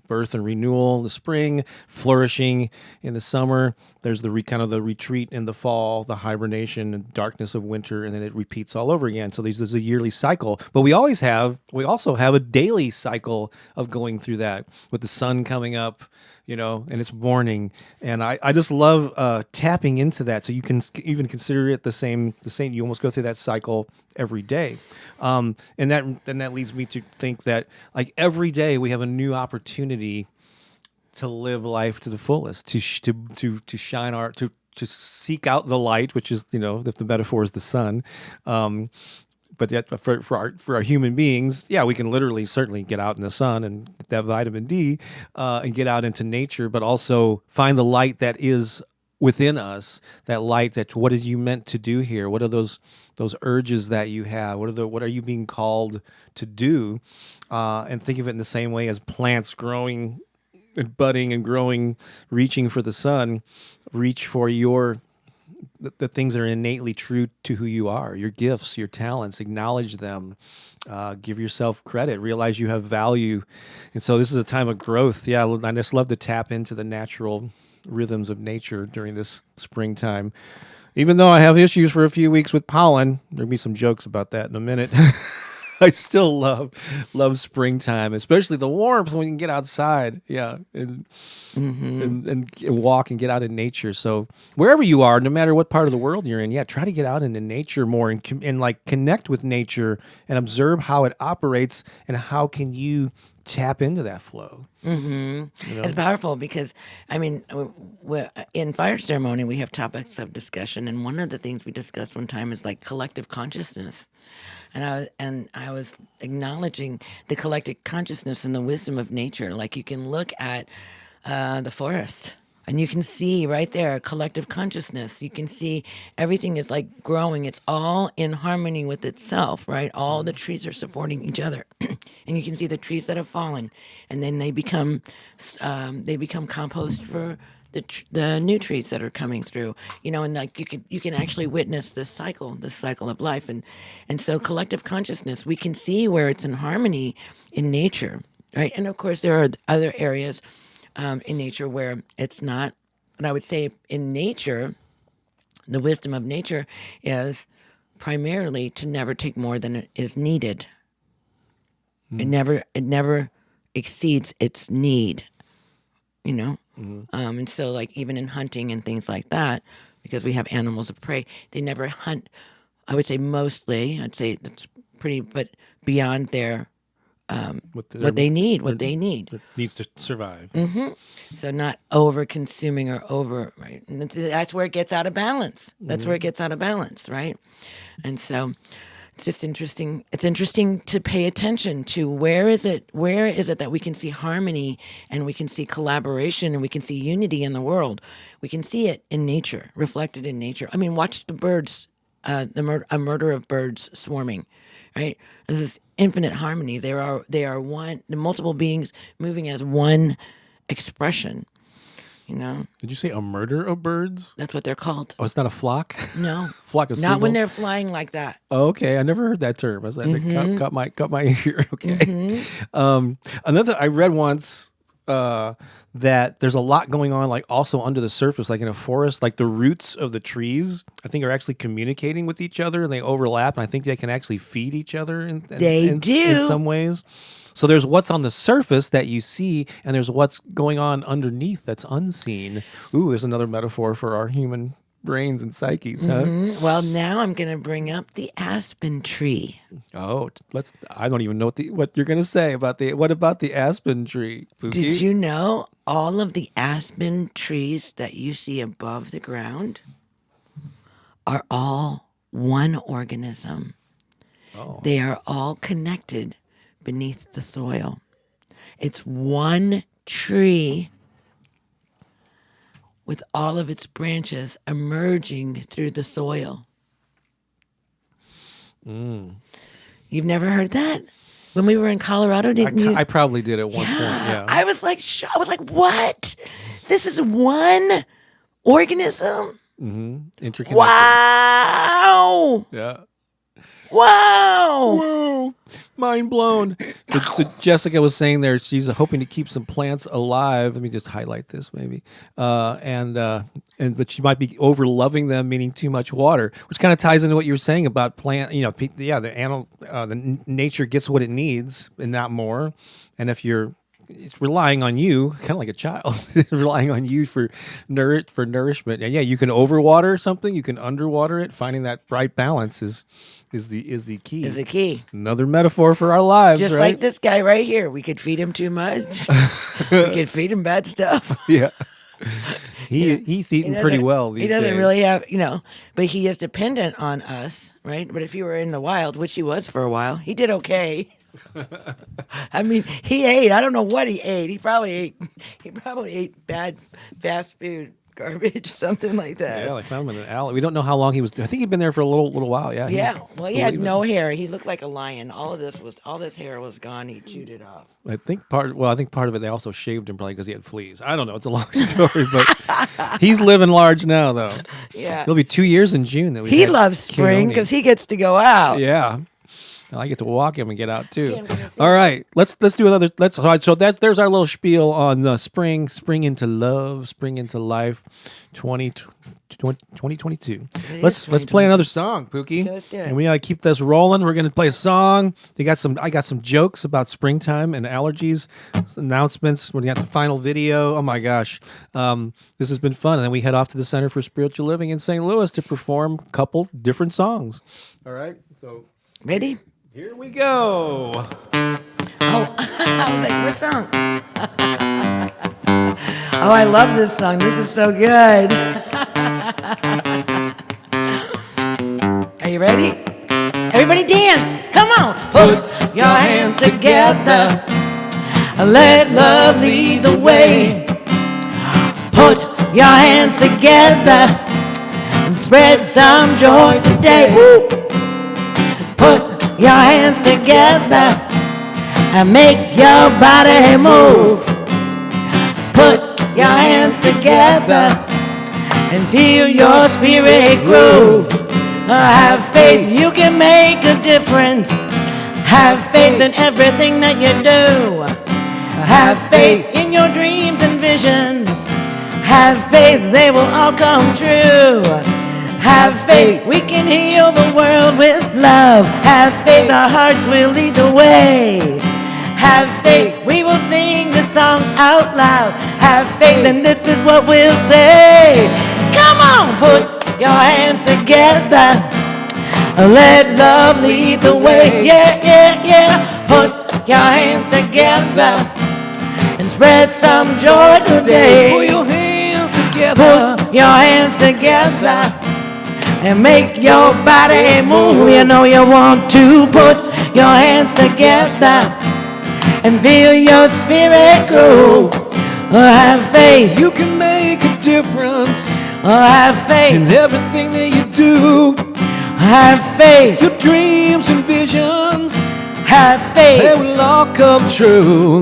birth and renewal, the spring, flourishing in the summer. There's the kind of the retreat in the fall, the hibernation and darkness of winter, and then it repeats all over again. So there's a yearly cycle. But we also have a daily cycle of going through that, with the sun coming up, and it's morning. And I just love tapping into that. So you can even consider it the same. You almost go through that cycle every day. And that leads me to think that like every day we have a new opportunity to live life to the fullest, to shine to seek out the light, which is, if the metaphor is the sun. But yet for our human beings, yeah, we can literally certainly get out in the sun and get that vitamin D and get out into nature, but also find the light that is within us, that light that what are you meant to do here? What are those urges that you have? What are you being called to do? And think of it in the same way as plants growing and budding and growing, reaching for the sun. Reach for the things that are innately true to who you are, your gifts, your talents. Acknowledge them. Give yourself credit. Realize you have value. And so this is a time of growth. Yeah, I just love to tap into the natural rhythms of nature during this springtime. Even though I have issues for a few weeks with pollen, there'll be some jokes about that in a minute. I still love springtime, especially the warmth when you can get outside, and walk and get out in nature. So wherever you are, no matter what part of the world you're in, try to get out into nature more and like connect with nature and observe how it operates, and how can you tap into that flow.
It's powerful because, I mean, in fire ceremony, we have topics of discussion. And one of the things we discussed one time is like collective consciousness. And I was acknowledging the collective consciousness and the wisdom of nature. Like you can look at the forest and you can see right there collective consciousness. You can see everything is like growing. It's all in harmony with itself, right? All the trees are supporting each other. And you can see the trees that have fallen, and then they become compost for the new trees that are coming through, and like you can actually witness this cycle of life, and so collective consciousness, we can see where it's in harmony in nature, right? And of course there are other areas in nature where it's not. And I would say in nature, the wisdom of nature is primarily to never take more than is needed. It never exceeds its need, and so like even in hunting and things like that, because we have animals of prey, they never hunt. I would say mostly, I'd say that's pretty, but beyond their what they need.
It needs to survive.
So not over consuming or over, right? And that's where it gets out of balance. That's where it gets out of balance, right? And so it's just interesting. It's interesting to pay attention to where is it that we can see harmony and we can see collaboration and we can see unity in the world. We can see it in nature, reflected in nature. I mean, watch the birds, a murder of birds swarming, right? This is infinite harmony. They are one, the multiple beings moving as one expression.
Did you say a murder of birds?
That's what they're called.
Oh, it's not a flock?
No.
Flock of seagulls?
Not when they're flying like that.
Oh, okay. I never heard that term. I was like, caught my ear. Okay. I read once that there's a lot going on, like also under the surface, like in a forest, like the roots of the trees, I think, are actually communicating with each other and they overlap. And I think they can actually feed each other in some ways. So there's what's on the surface that you see, and there's what's going on underneath that's unseen. Ooh, there's another metaphor for our human brains and psyches, huh?
Well, now I'm going to bring up the aspen tree.
Oh, I don't even know what you're going to say about what about the aspen tree, Pooki?
Did you know all of the aspen trees that you see above the ground are all one organism?
Oh.
They are all connected beneath the soil. It's one tree with all of its branches emerging through the soil. You've never heard that? When we were in Colorado, didn't you?
I probably did at one point, yeah.
I was like, what? This is one organism?
Interconnected.
Wow!
Yeah.
Wow!
Whoa! Mind blown. So Jessica was saying there she's hoping to keep some plants alive. Let me just highlight this maybe. But she might be over loving them, meaning too much water, which kind of ties into what you were saying about plant. The animal, the nature gets what it needs and not more. And if it's relying on you, kind of like a child, relying on you for nourishment. And yeah, you can overwater something, you can underwater it. Finding that right balance is the key.
Is the key.
Another metaphor for our lives,
just
right?
like this guy right here. We could feed him too much. We could feed him bad stuff.
Yeah. He's eating pretty well these days.
He doesn't really have, but he is dependent on us, right? But if he were in the wild, which he was for a while, he did okay. I mean, he ate. I don't know what he ate. He probably ate bad fast food, garbage, something like that.
Yeah, they found him in an alley. We don't know how long he was. I think he'd been there for a little while. Yeah.
Yeah. Well, he had no hair. He looked like a lion. All this hair was gone. He chewed it off.
I think part of it they also shaved him probably because he had fleas. I don't know. It's a long story, but he's living large now, though.
Yeah.
It'll be 2 years in June that
he loves spring because he gets to go out.
Yeah. I get to walk him and get out too. All right, let's do another. So there's our little spiel on spring into love, spring into life, 2022. Let's play another song, Pooki.
Okay, let's do it.
And we gotta keep this rolling. We're gonna play a song. I got some jokes about springtime and allergies, announcements. We got the final video. Oh my gosh, this has been fun. And then we head off to the Center for Spiritual Living in St. Louis to perform a couple different songs. All right, so
ready?
Here we go.
Oh. I was like, what song? Oh, I love this song. This is so good. Are you ready? Everybody dance. Come on. Put your hands together. Let love lead the way. Put your hands together and spread some joy today. Woo! Put your hands together and make your body move. Put your hands together and feel your spirit groove. Have faith, you can make a difference. Have faith in everything that you do. Have faith in your dreams and visions. Have faith, they will all come true. Have faith, we can heal the world with love. Have faith, our hearts will lead the way. Have faith, we will sing this song out loud. Have faith, and this is what we'll say. Come on, put your hands together. Let love lead the way. Yeah, yeah, yeah. Put your hands together and spread some joy today.
Put your hands together.
Put your hands together and make your body move. You know you want to put your hands together and feel your spirit grow. Have faith,
You can make a difference
have faith,
in everything that you do.
have faith,
Your dreams and visions,
have
they
faith,
will all come true.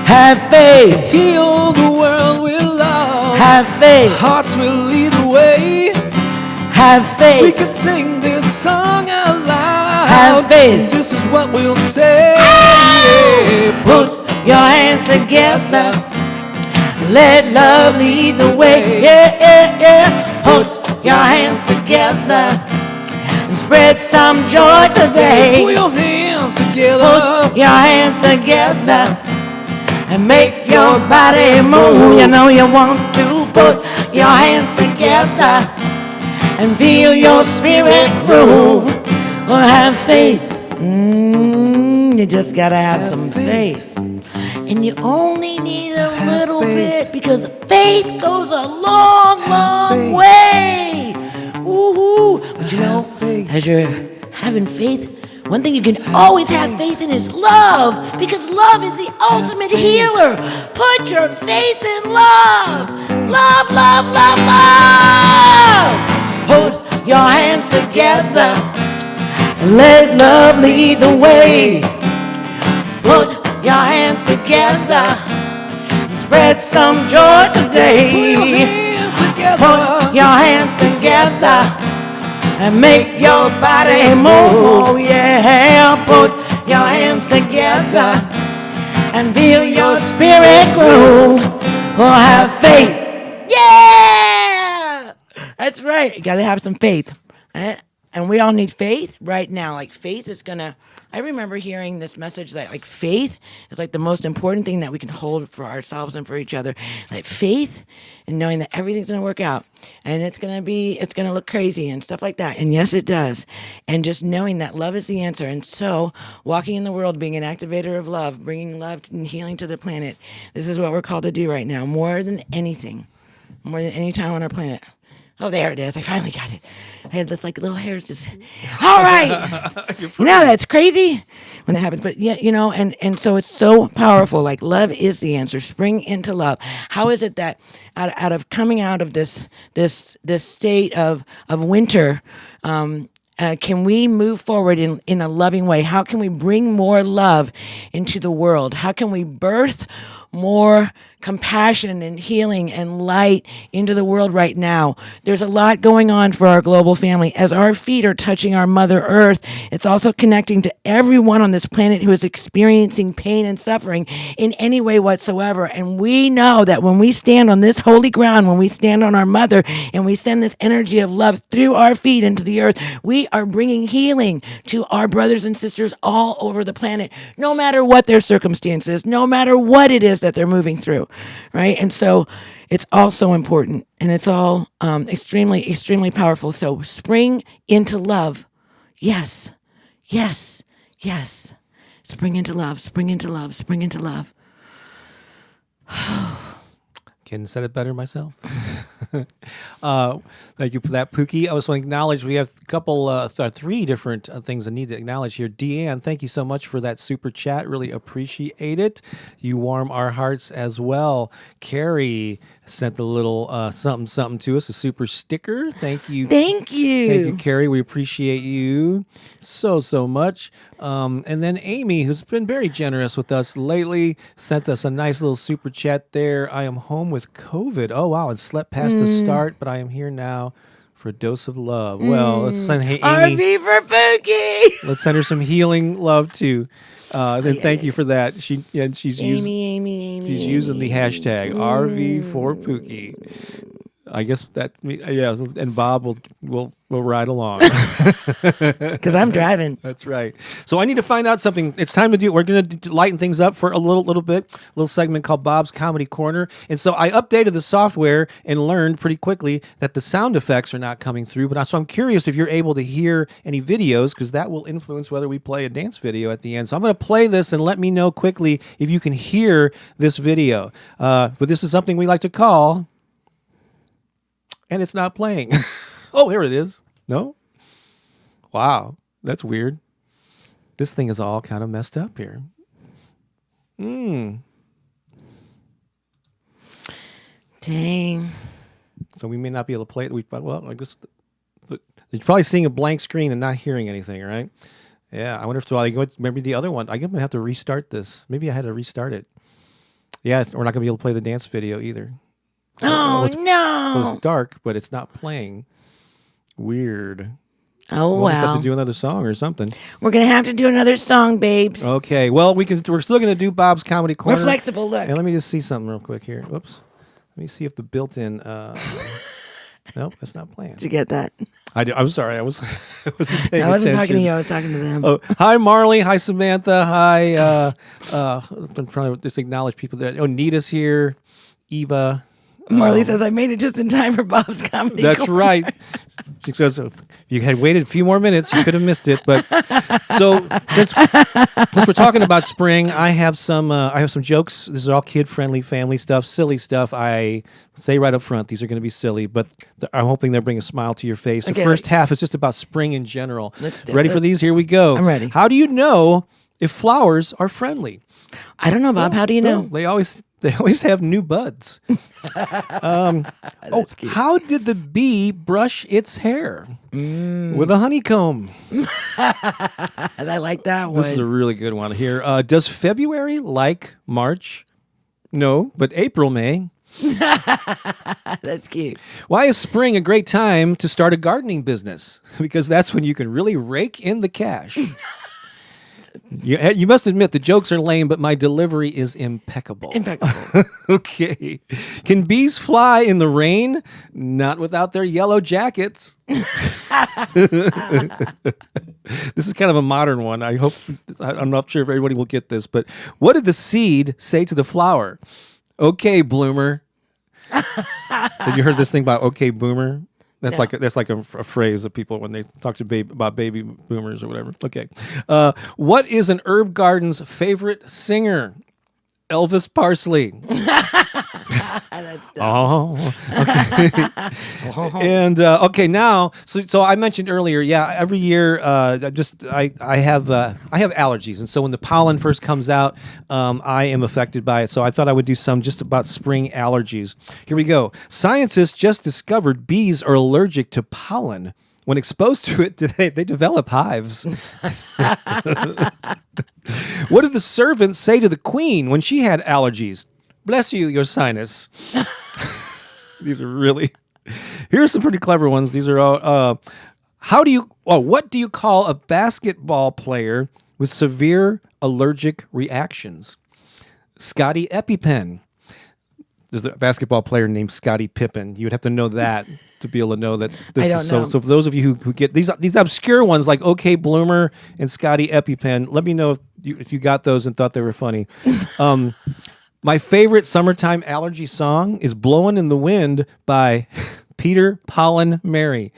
have faith,
Heal the world with love.
have faith,
Hearts will lead the way.
have
We
faith,
can sing this song out loud.
Have faith.
This is what we'll say.
put your hands together. Let love lead the way. Yeah, yeah, yeah. Put your hands together. Spread some joy today.
Put your hands together.
Put your hands together and make your body move. You know you want to put your hands together and feel your spirit groove. Or have faith. You just gotta have some faith. And you only need a little bit, because faith goes a long, long way. Woohoo! But you know, as you're having faith, one thing you can always have faith in is love, because love is the ultimate healer. Put your faith in love. Love, love, love, love. Put your hands together. Let love lead the way. Put your hands together. Spread some joy today. Put your hands together and make your body move. Oh yeah, put your hands together and feel your spirit grow. Oh, have faith. Yeah, that's right. You gotta have some faith, right? And we all need faith right now. Like faith is gonna. I remember hearing this message that like faith is like the most important thing that we can hold for ourselves and for each other. Like faith and knowing that everything's gonna work out and it's gonna look crazy and stuff like that. And yes, it does. And just knowing that love is the answer. And so walking in the world, being an activator of love, bringing love and healing to the planet. This is what we're called to do right now, more than anything, more than any time on our planet. Oh, there it is. I finally got it. I had this like little hairs just, all right. Now that's crazy when that happens. But yeah, you know, and so it's so powerful. Like love is the answer. Spring into love. How is it that out of coming out of this state of winter, can we move forward in a loving way? How can we bring more love into the world? How can we birth more compassion and healing and light into the world right now? There's a lot going on for our global family. As our feet are touching our Mother Earth, it's also connecting to everyone on this planet who is experiencing pain and suffering in any way whatsoever. And we know that when we stand on this holy ground, when we stand on our Mother and we send this energy of love through our feet into the earth, we are bringing healing to our brothers and sisters all over the planet, no matter what their circumstances, no matter what it is that they're moving through, right? And so it's all so important, and it's all extremely, extremely powerful. So spring into love. Yes, yes, yes. Spring into love, spring into love, spring into love.
Couldn't said it better myself. Thank you for that, Pooki. I also want to acknowledge we have a couple, three different things I need to acknowledge here. Deanne, thank you so much for that super chat. Really appreciate it. You warm our hearts as well. Carrie sent a little something to us, a super sticker. Thank you.
Thank you.
Thank you, Carrie. We appreciate you so much. And then Amy, who's been very generous with us lately, sent us a nice little super chat there. I am home with COVID. Oh, wow. And slept past the start, but I am here now for a dose of love. Well, let's send Amy.
RV for Pooki.
Let's send her some healing love too. Then thank you for that. She's
Amy.
She's using the hashtag RV for Pooki. I guess that and Bob will ride along
because I'm driving.
That's right. So I need to find out something. It's time to do. We're going to lighten things up for a little bit. A little segment called Bob's Comedy Corner. And so I updated the software and learned pretty quickly that the sound effects are not coming through. So I'm curious if you're able to hear any videos because that will influence whether we play a dance video at the end. So I'm going to play this and let me know quickly if you can hear this video. But this is something we like to call. And it's not playing. Oh, here it is. No? Wow. That's weird. This thing is all kind of messed up here.
Dang.
So we may not be able to play it. Well, I guess you're probably seeing a blank screen and not hearing anything, right? Yeah. I wonder if maybe the other one. I'm going to have to restart this. Maybe I had to restart it. Yeah, we're not going to be able to play the dance video either.
Oh, no.
It's dark, but it's not playing. Weird.
Oh,
We'll just have
well.
to do another song or something.
We're going to have to do another song, babes.
Okay. Well, we're still going to do Bob's Comedy Corner.
We're flexible, look.
And let me just see something real quick here. Whoops. Let me see if the built-in... Nope, that's not playing.
Did you get that?
I'm sorry. I wasn't paying
I wasn't
attention.
talking to you. I was talking to them.
Oh, hi, Marley. Hi, Samantha. Hi. I'm trying to just acknowledge people that... Oh, Nita's here. Eva...
Marley says, I made it just in time for Bob's Comedy
That's
Corner.
right. She says, if you had waited a few more minutes, you could have missed it. But so since we're talking about spring, I have some jokes. This is all kid-friendly, family stuff, silly stuff. I say right up front, these are going to be silly, but I'm hoping they'll bring a smile to your face. The first half is just about spring in general. Ready for these? Here we go.
I'm ready.
How do you know if flowers are friendly?
I don't know, Bob. How do you know?
They always have new buds. How did the bee brush its hair? With a honeycomb.
I like that one.
This is a really good one here. Does February like March? No, but April may.
That's cute.
Why is spring a great time to start a gardening business? Because that's when you can really rake in the cash. You must admit the jokes are lame, but my delivery is impeccable. Okay. Can bees fly in the rain? Not without their yellow jackets. This is kind of a modern one. I'm not sure if everybody will get this, but what did the seed say to the flower? Okay, bloomer. Have you heard this thing about okay, boomer? That's like a phrase that people when they talk to about baby boomers or whatever. Okay, what is an herb garden's favorite singer? Elvis Parsley.
That's dumb.
Okay. And now, so I mentioned earlier, every year, I have allergies, and so when the pollen first comes out, I am affected by it. So I thought I would do some just about spring allergies. Here we go. Scientists just discovered bees are allergic to pollen. When exposed to it, they develop hives. What did the servants say to the queen when she had allergies? Bless you, your sinus. These are really... Here's some pretty clever ones. These are all... what do you call a basketball player with severe allergic reactions? Scottie EpiPen. There's a basketball player named Scottie Pippen. You would have to know that to be able to know that this is so. So for those of you who get these obscure ones like OK Bloomer and Scottie EpiPen, let me know if you got those and thought they were funny. My favorite summertime allergy song is "Blowin' in the Wind" by Peter Pollen Mary.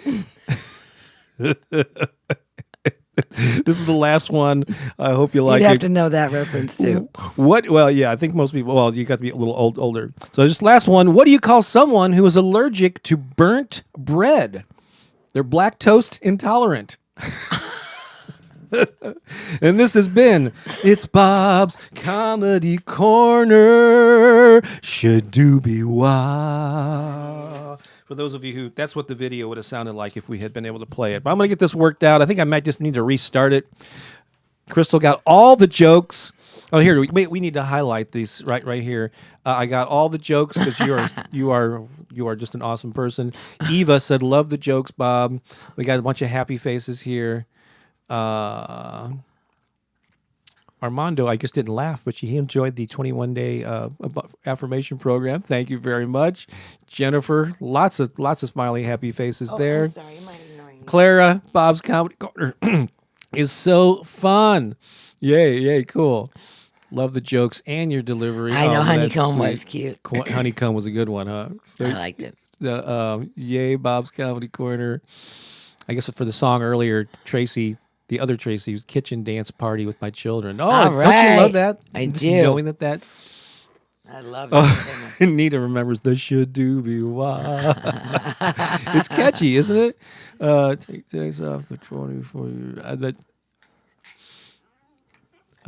This is the last one. I hope you like it.
You'd have to know that reference too.
What? Well, yeah, I think most people. Well, you got to be a little older. So this last one. What do you call someone who is allergic to burnt bread? They're lactose intolerant. And this has been It's Bob's Comedy Corner. Shadooby wah. For those of you who, that's what the video would have sounded like if we had been able to play it. But I'm going to get this worked out. I think I might just need to restart it. Crystal got all the jokes. Oh, here, wait, we need to highlight these right here. I got all the jokes because you are just an awesome person. Eva said, love the jokes, Bob. We got a bunch of happy faces here. Armando, I guess, didn't laugh, but he enjoyed the 21-day affirmation program. Thank you very much. Jennifer, lots of smiley, happy faces there.
I'm sorry, am I ignoring you?
Clara, Bob's Comedy Corner is so fun. Yay, cool. Love the jokes and your delivery.
I know Honeycomb was cute.
Honeycomb was a good one, huh?
I liked it.
Yay, Bob's Comedy Corner. I guess for the song earlier, Tracy, the other Tracy's kitchen dance party with my children. Oh,
all right.
Don't you love that?
I
Just
do.
knowing that.
I love it.
Oh, Nita remembers the Shadooby wah. It's catchy, isn't it? Take tax off the 24.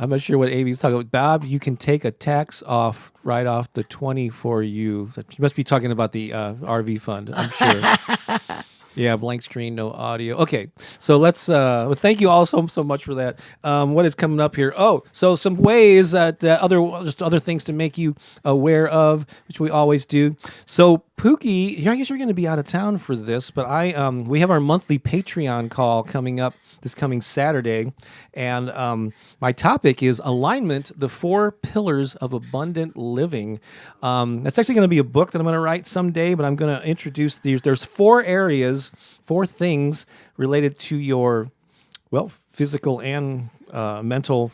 I'm not sure what Amy's talking about. Bob, you can take a tax off right off the 20 for you. You must be talking about the RV fund, I'm sure. Yeah, blank screen, no audio. Okay, so let's. Well, thank you all so much for that. What is coming up here? Oh, so some ways that other things to make you aware of, which we always do. So Pooki, I guess you're going to be out of town for this, but we have our monthly Patreon call coming up this coming Saturday, and my topic is alignment: the 4 pillars of abundant living. That's actually going to be a book that I'm going to write someday, but I'm going to introduce these. There's 4 areas, 4 things related to your, physical and mental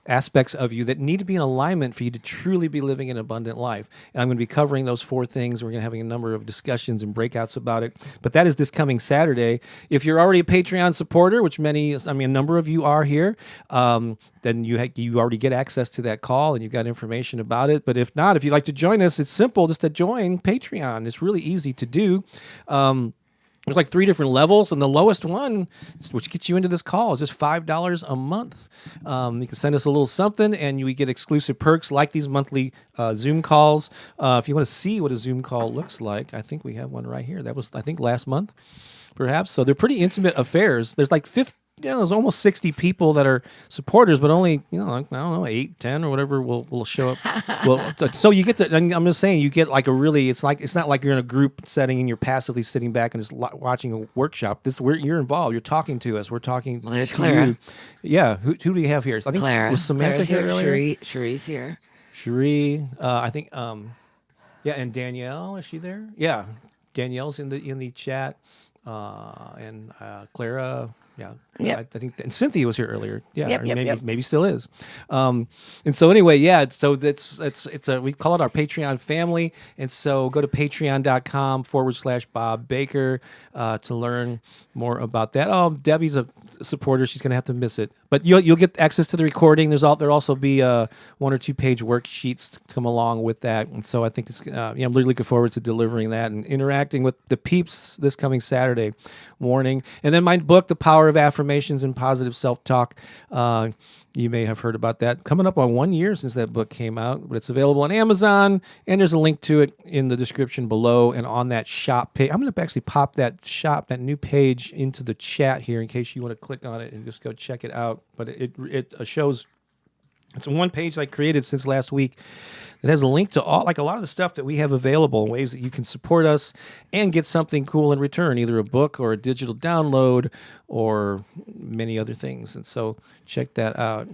aspects of you that need to be in alignment for you to truly be living an abundant life. And I'm going to be covering those 4 things. We're going to be having a number of discussions and breakouts about it. But that is this coming Saturday. If you're already a Patreon supporter, which a number of you are here, then you already get access to that call and you've got information about it. But if not, if you'd like to join us, it's simple just to join Patreon. It's really easy to do. There's like 3 different levels, and the lowest one, which gets you into this call, is just $5 a month. You can send us a little something, and we get exclusive perks like these monthly Zoom calls. If you want to see what a Zoom call looks like, I think we have one right here. That was, I think, last month, perhaps. So they're pretty intimate affairs. There's like 50. There's almost 60 people that are supporters, but only, I don't know, 8, 10 or whatever will show up. So you get to, I'm just saying, you get like it's not like you're in a group setting and you're passively sitting back and just watching a workshop. You're involved. You're talking to us. We're talking to
Clara.
you. Yeah. Who do we have here? I think
Clara.
Was Samantha here earlier?
Cherie's here.
Cherie. I think, yeah, and Danielle, is she there? Yeah. Danielle's in the chat. And Clara. Yeah,
yep.
I think, and Cynthia was here earlier. Yeah,
yep.
Maybe still is. And so anyway, yeah. So we call it our Patreon family. And so go to patreon.com/Bob Baker to learn more about that. Oh, Debbie's a supporter. She's gonna have to miss it, but you'll get access to the recording. There'll also be 1 or 2 page worksheets to come along with that. And so I think I'm really looking forward to delivering that and interacting with the peeps this coming Saturday morning. And then my book, The Power of Affirmations and Positive Self-Talk. You may have heard about that. Coming up on 1 year since that book came out, but it's available on Amazon, and there's a link to it in the description below and on that shop page. I'm going to actually pop that new page into the chat here in case you want to click on it and just go check it out. But it shows, it's one page I created since last week that has a link to a lot of the stuff that we have available, ways that you can support us and get something cool in return, either a book or a digital download or many other things. And so check that out.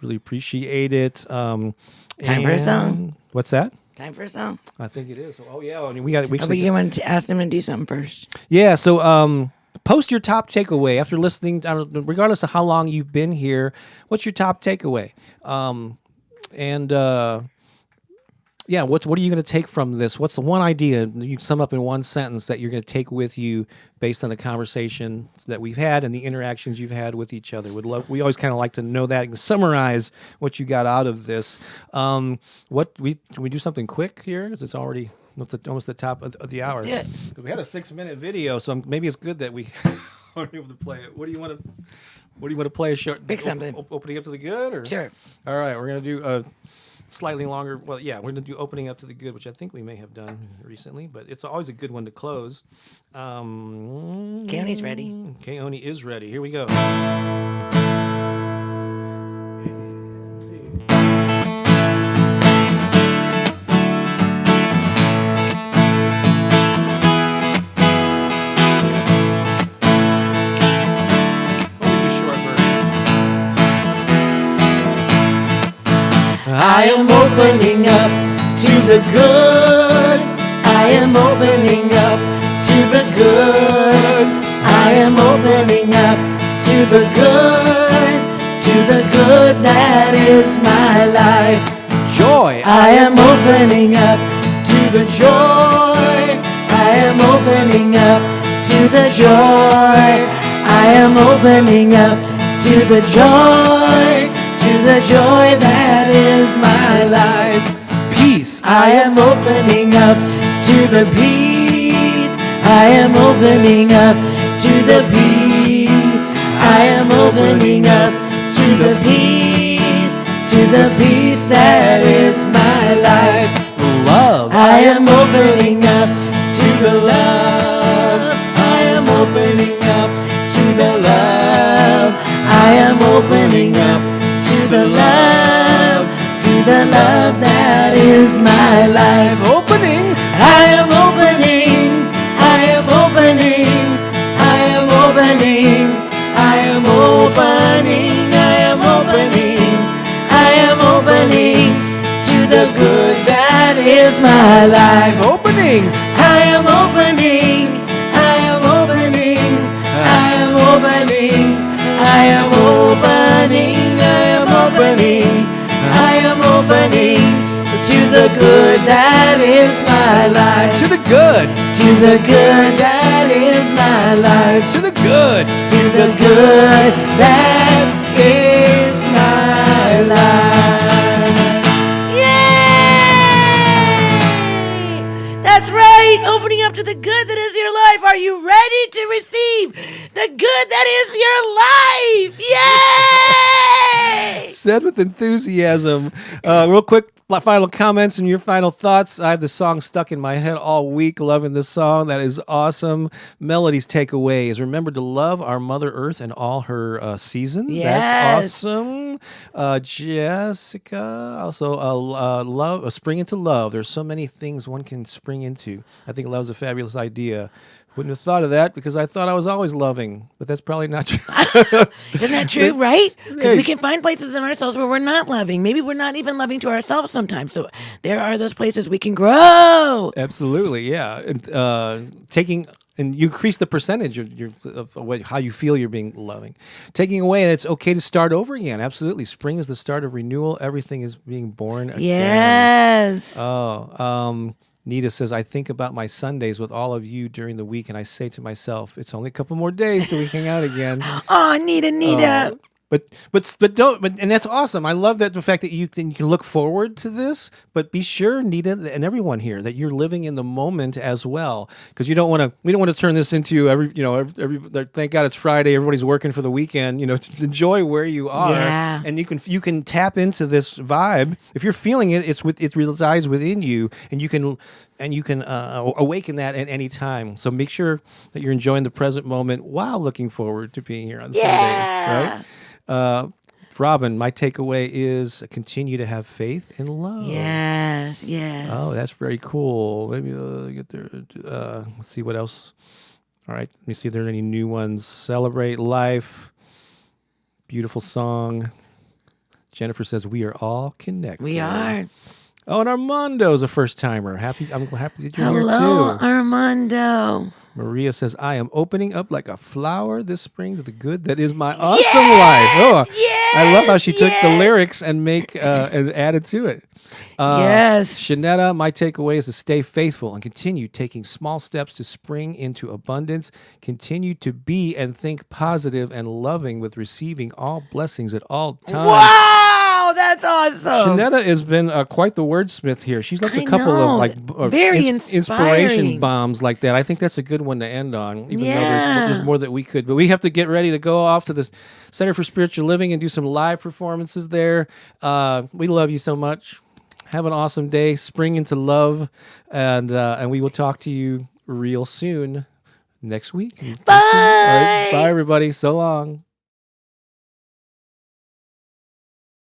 Really appreciate it. Time
for a song.
What's that?
Time for a song.
I think it is. Oh yeah, I mean,
but you want to ask them to do something first.
Yeah. So post your top takeaway after listening. Regardless of how long you've been here, what's your top takeaway? And yeah, what are you going to take from this? What's the one idea you can sum up in one sentence that you're going to take with you based on the conversation that we've had and the interactions you've had with each other? We always kind of like to know that and summarize what you got out of this. Can we do something quick here? Because it's already almost the top of the hour.
Let's do it.
We had a 6-minute video, so maybe it's good that we aren't able to play it. What do you want to play a short?
Pick something.
Opening up to the good, or
Sure.
All right, we're gonna do slightly longer. Well, yeah, we're going to do opening up to the good, which I think we may have done recently, but it's always a good one to close.
Keone's ready.
Keone is ready. Here we go.
I am opening up to the good. I am opening up to the good. I am opening up to the good that is my life.
Joy.
I am opening up to the joy. I am opening up to the joy. I am opening up to the joy. To the joy that is my life.
Peace.
I am opening up to the peace. I am opening up to the peace. I am opening up to the peace. To the peace that is my life.
Love.
I am opening up to the love. I am opening up to the love. I am opening up to the love that is my life.
Opening.
I am opening. I am opening. I am opening. I am opening. I am opening. I am opening to the good that is my life.
Opening.
I am opening. I am opening. I am opening. I am opening. I am opening. I am opening to the good that is my life.
To the good.
To the good that is my life.
To the good.
To the good that is my life. Yay! That's right. Opening up to the good that is your life. Are you ready to receive the good that is your life? Yay!
Said with enthusiasm. Real quick, final comments and your final thoughts. I have the song stuck in my head all week. Loving this song. That is awesome. Melody's takeaway is remember to love our Mother Earth and all her seasons.
Yes.
That's awesome. Jessica, also love, spring into love. There's so many things one can spring into. I think love's a fabulous idea. Wouldn't have thought of that because I thought I was always loving, but that's probably not true.
Isn't that true, right? Because we can find places in ourselves where we're not loving. Maybe we're not even loving to ourselves sometimes. So there are those places we can grow.
Absolutely, yeah. And you increase the percentage of how you feel you're being loving. Taking away that it's okay to start over again. Absolutely. Spring is the start of renewal. Everything is being born again.
Yes.
Nita says, I think about my Sundays with all of you during the week, and I say to myself, it's only a couple more days till we hang out again.
Oh, Nita.
And that's awesome. I love that the fact that you can look forward to this, but be sure, Nita, and everyone here, that you're living in the moment as well, because we don't want to turn this into every thank God it's Friday, everybody's working for the weekend. To enjoy where you are,
Yeah.
and you can tap into this vibe if you're feeling it. It resides within you, and you can awaken that at any time. So make sure that you're enjoying the present moment while looking forward to being here on Sundays, right? Robin, my takeaway is continue to have faith and love.
Yes.
Oh, that's very cool. Maybe get there. Let's see what else. All right, let me see if there are any new ones. Celebrate life. Beautiful song. Jennifer says we are all connected.
We are.
Oh, and Armando's a first timer. I'm happy that you're here too.
Hello, Armando.
Maria says, I am opening up like a flower this spring to the good that is my awesome life. Oh, I love how she took the lyrics and and added to it.
Yes.
Shanetta, my takeaway is to stay faithful and continue taking small steps to spring into abundance. Continue to be and think positive and loving with receiving all blessings at all times.
Wow, that's awesome.
Shanetta has been quite the wordsmith here. She's left a couple of
very
inspiration bombs like that. I think that's a good one to end on, even though there's more that we could. But we have to get ready to go off to the Center for Spiritual Living and do some live performances there. We love you so much. Have an awesome day. Spring into love, and we will talk to you real soon next week.
Bye.
All right, bye, everybody. So long.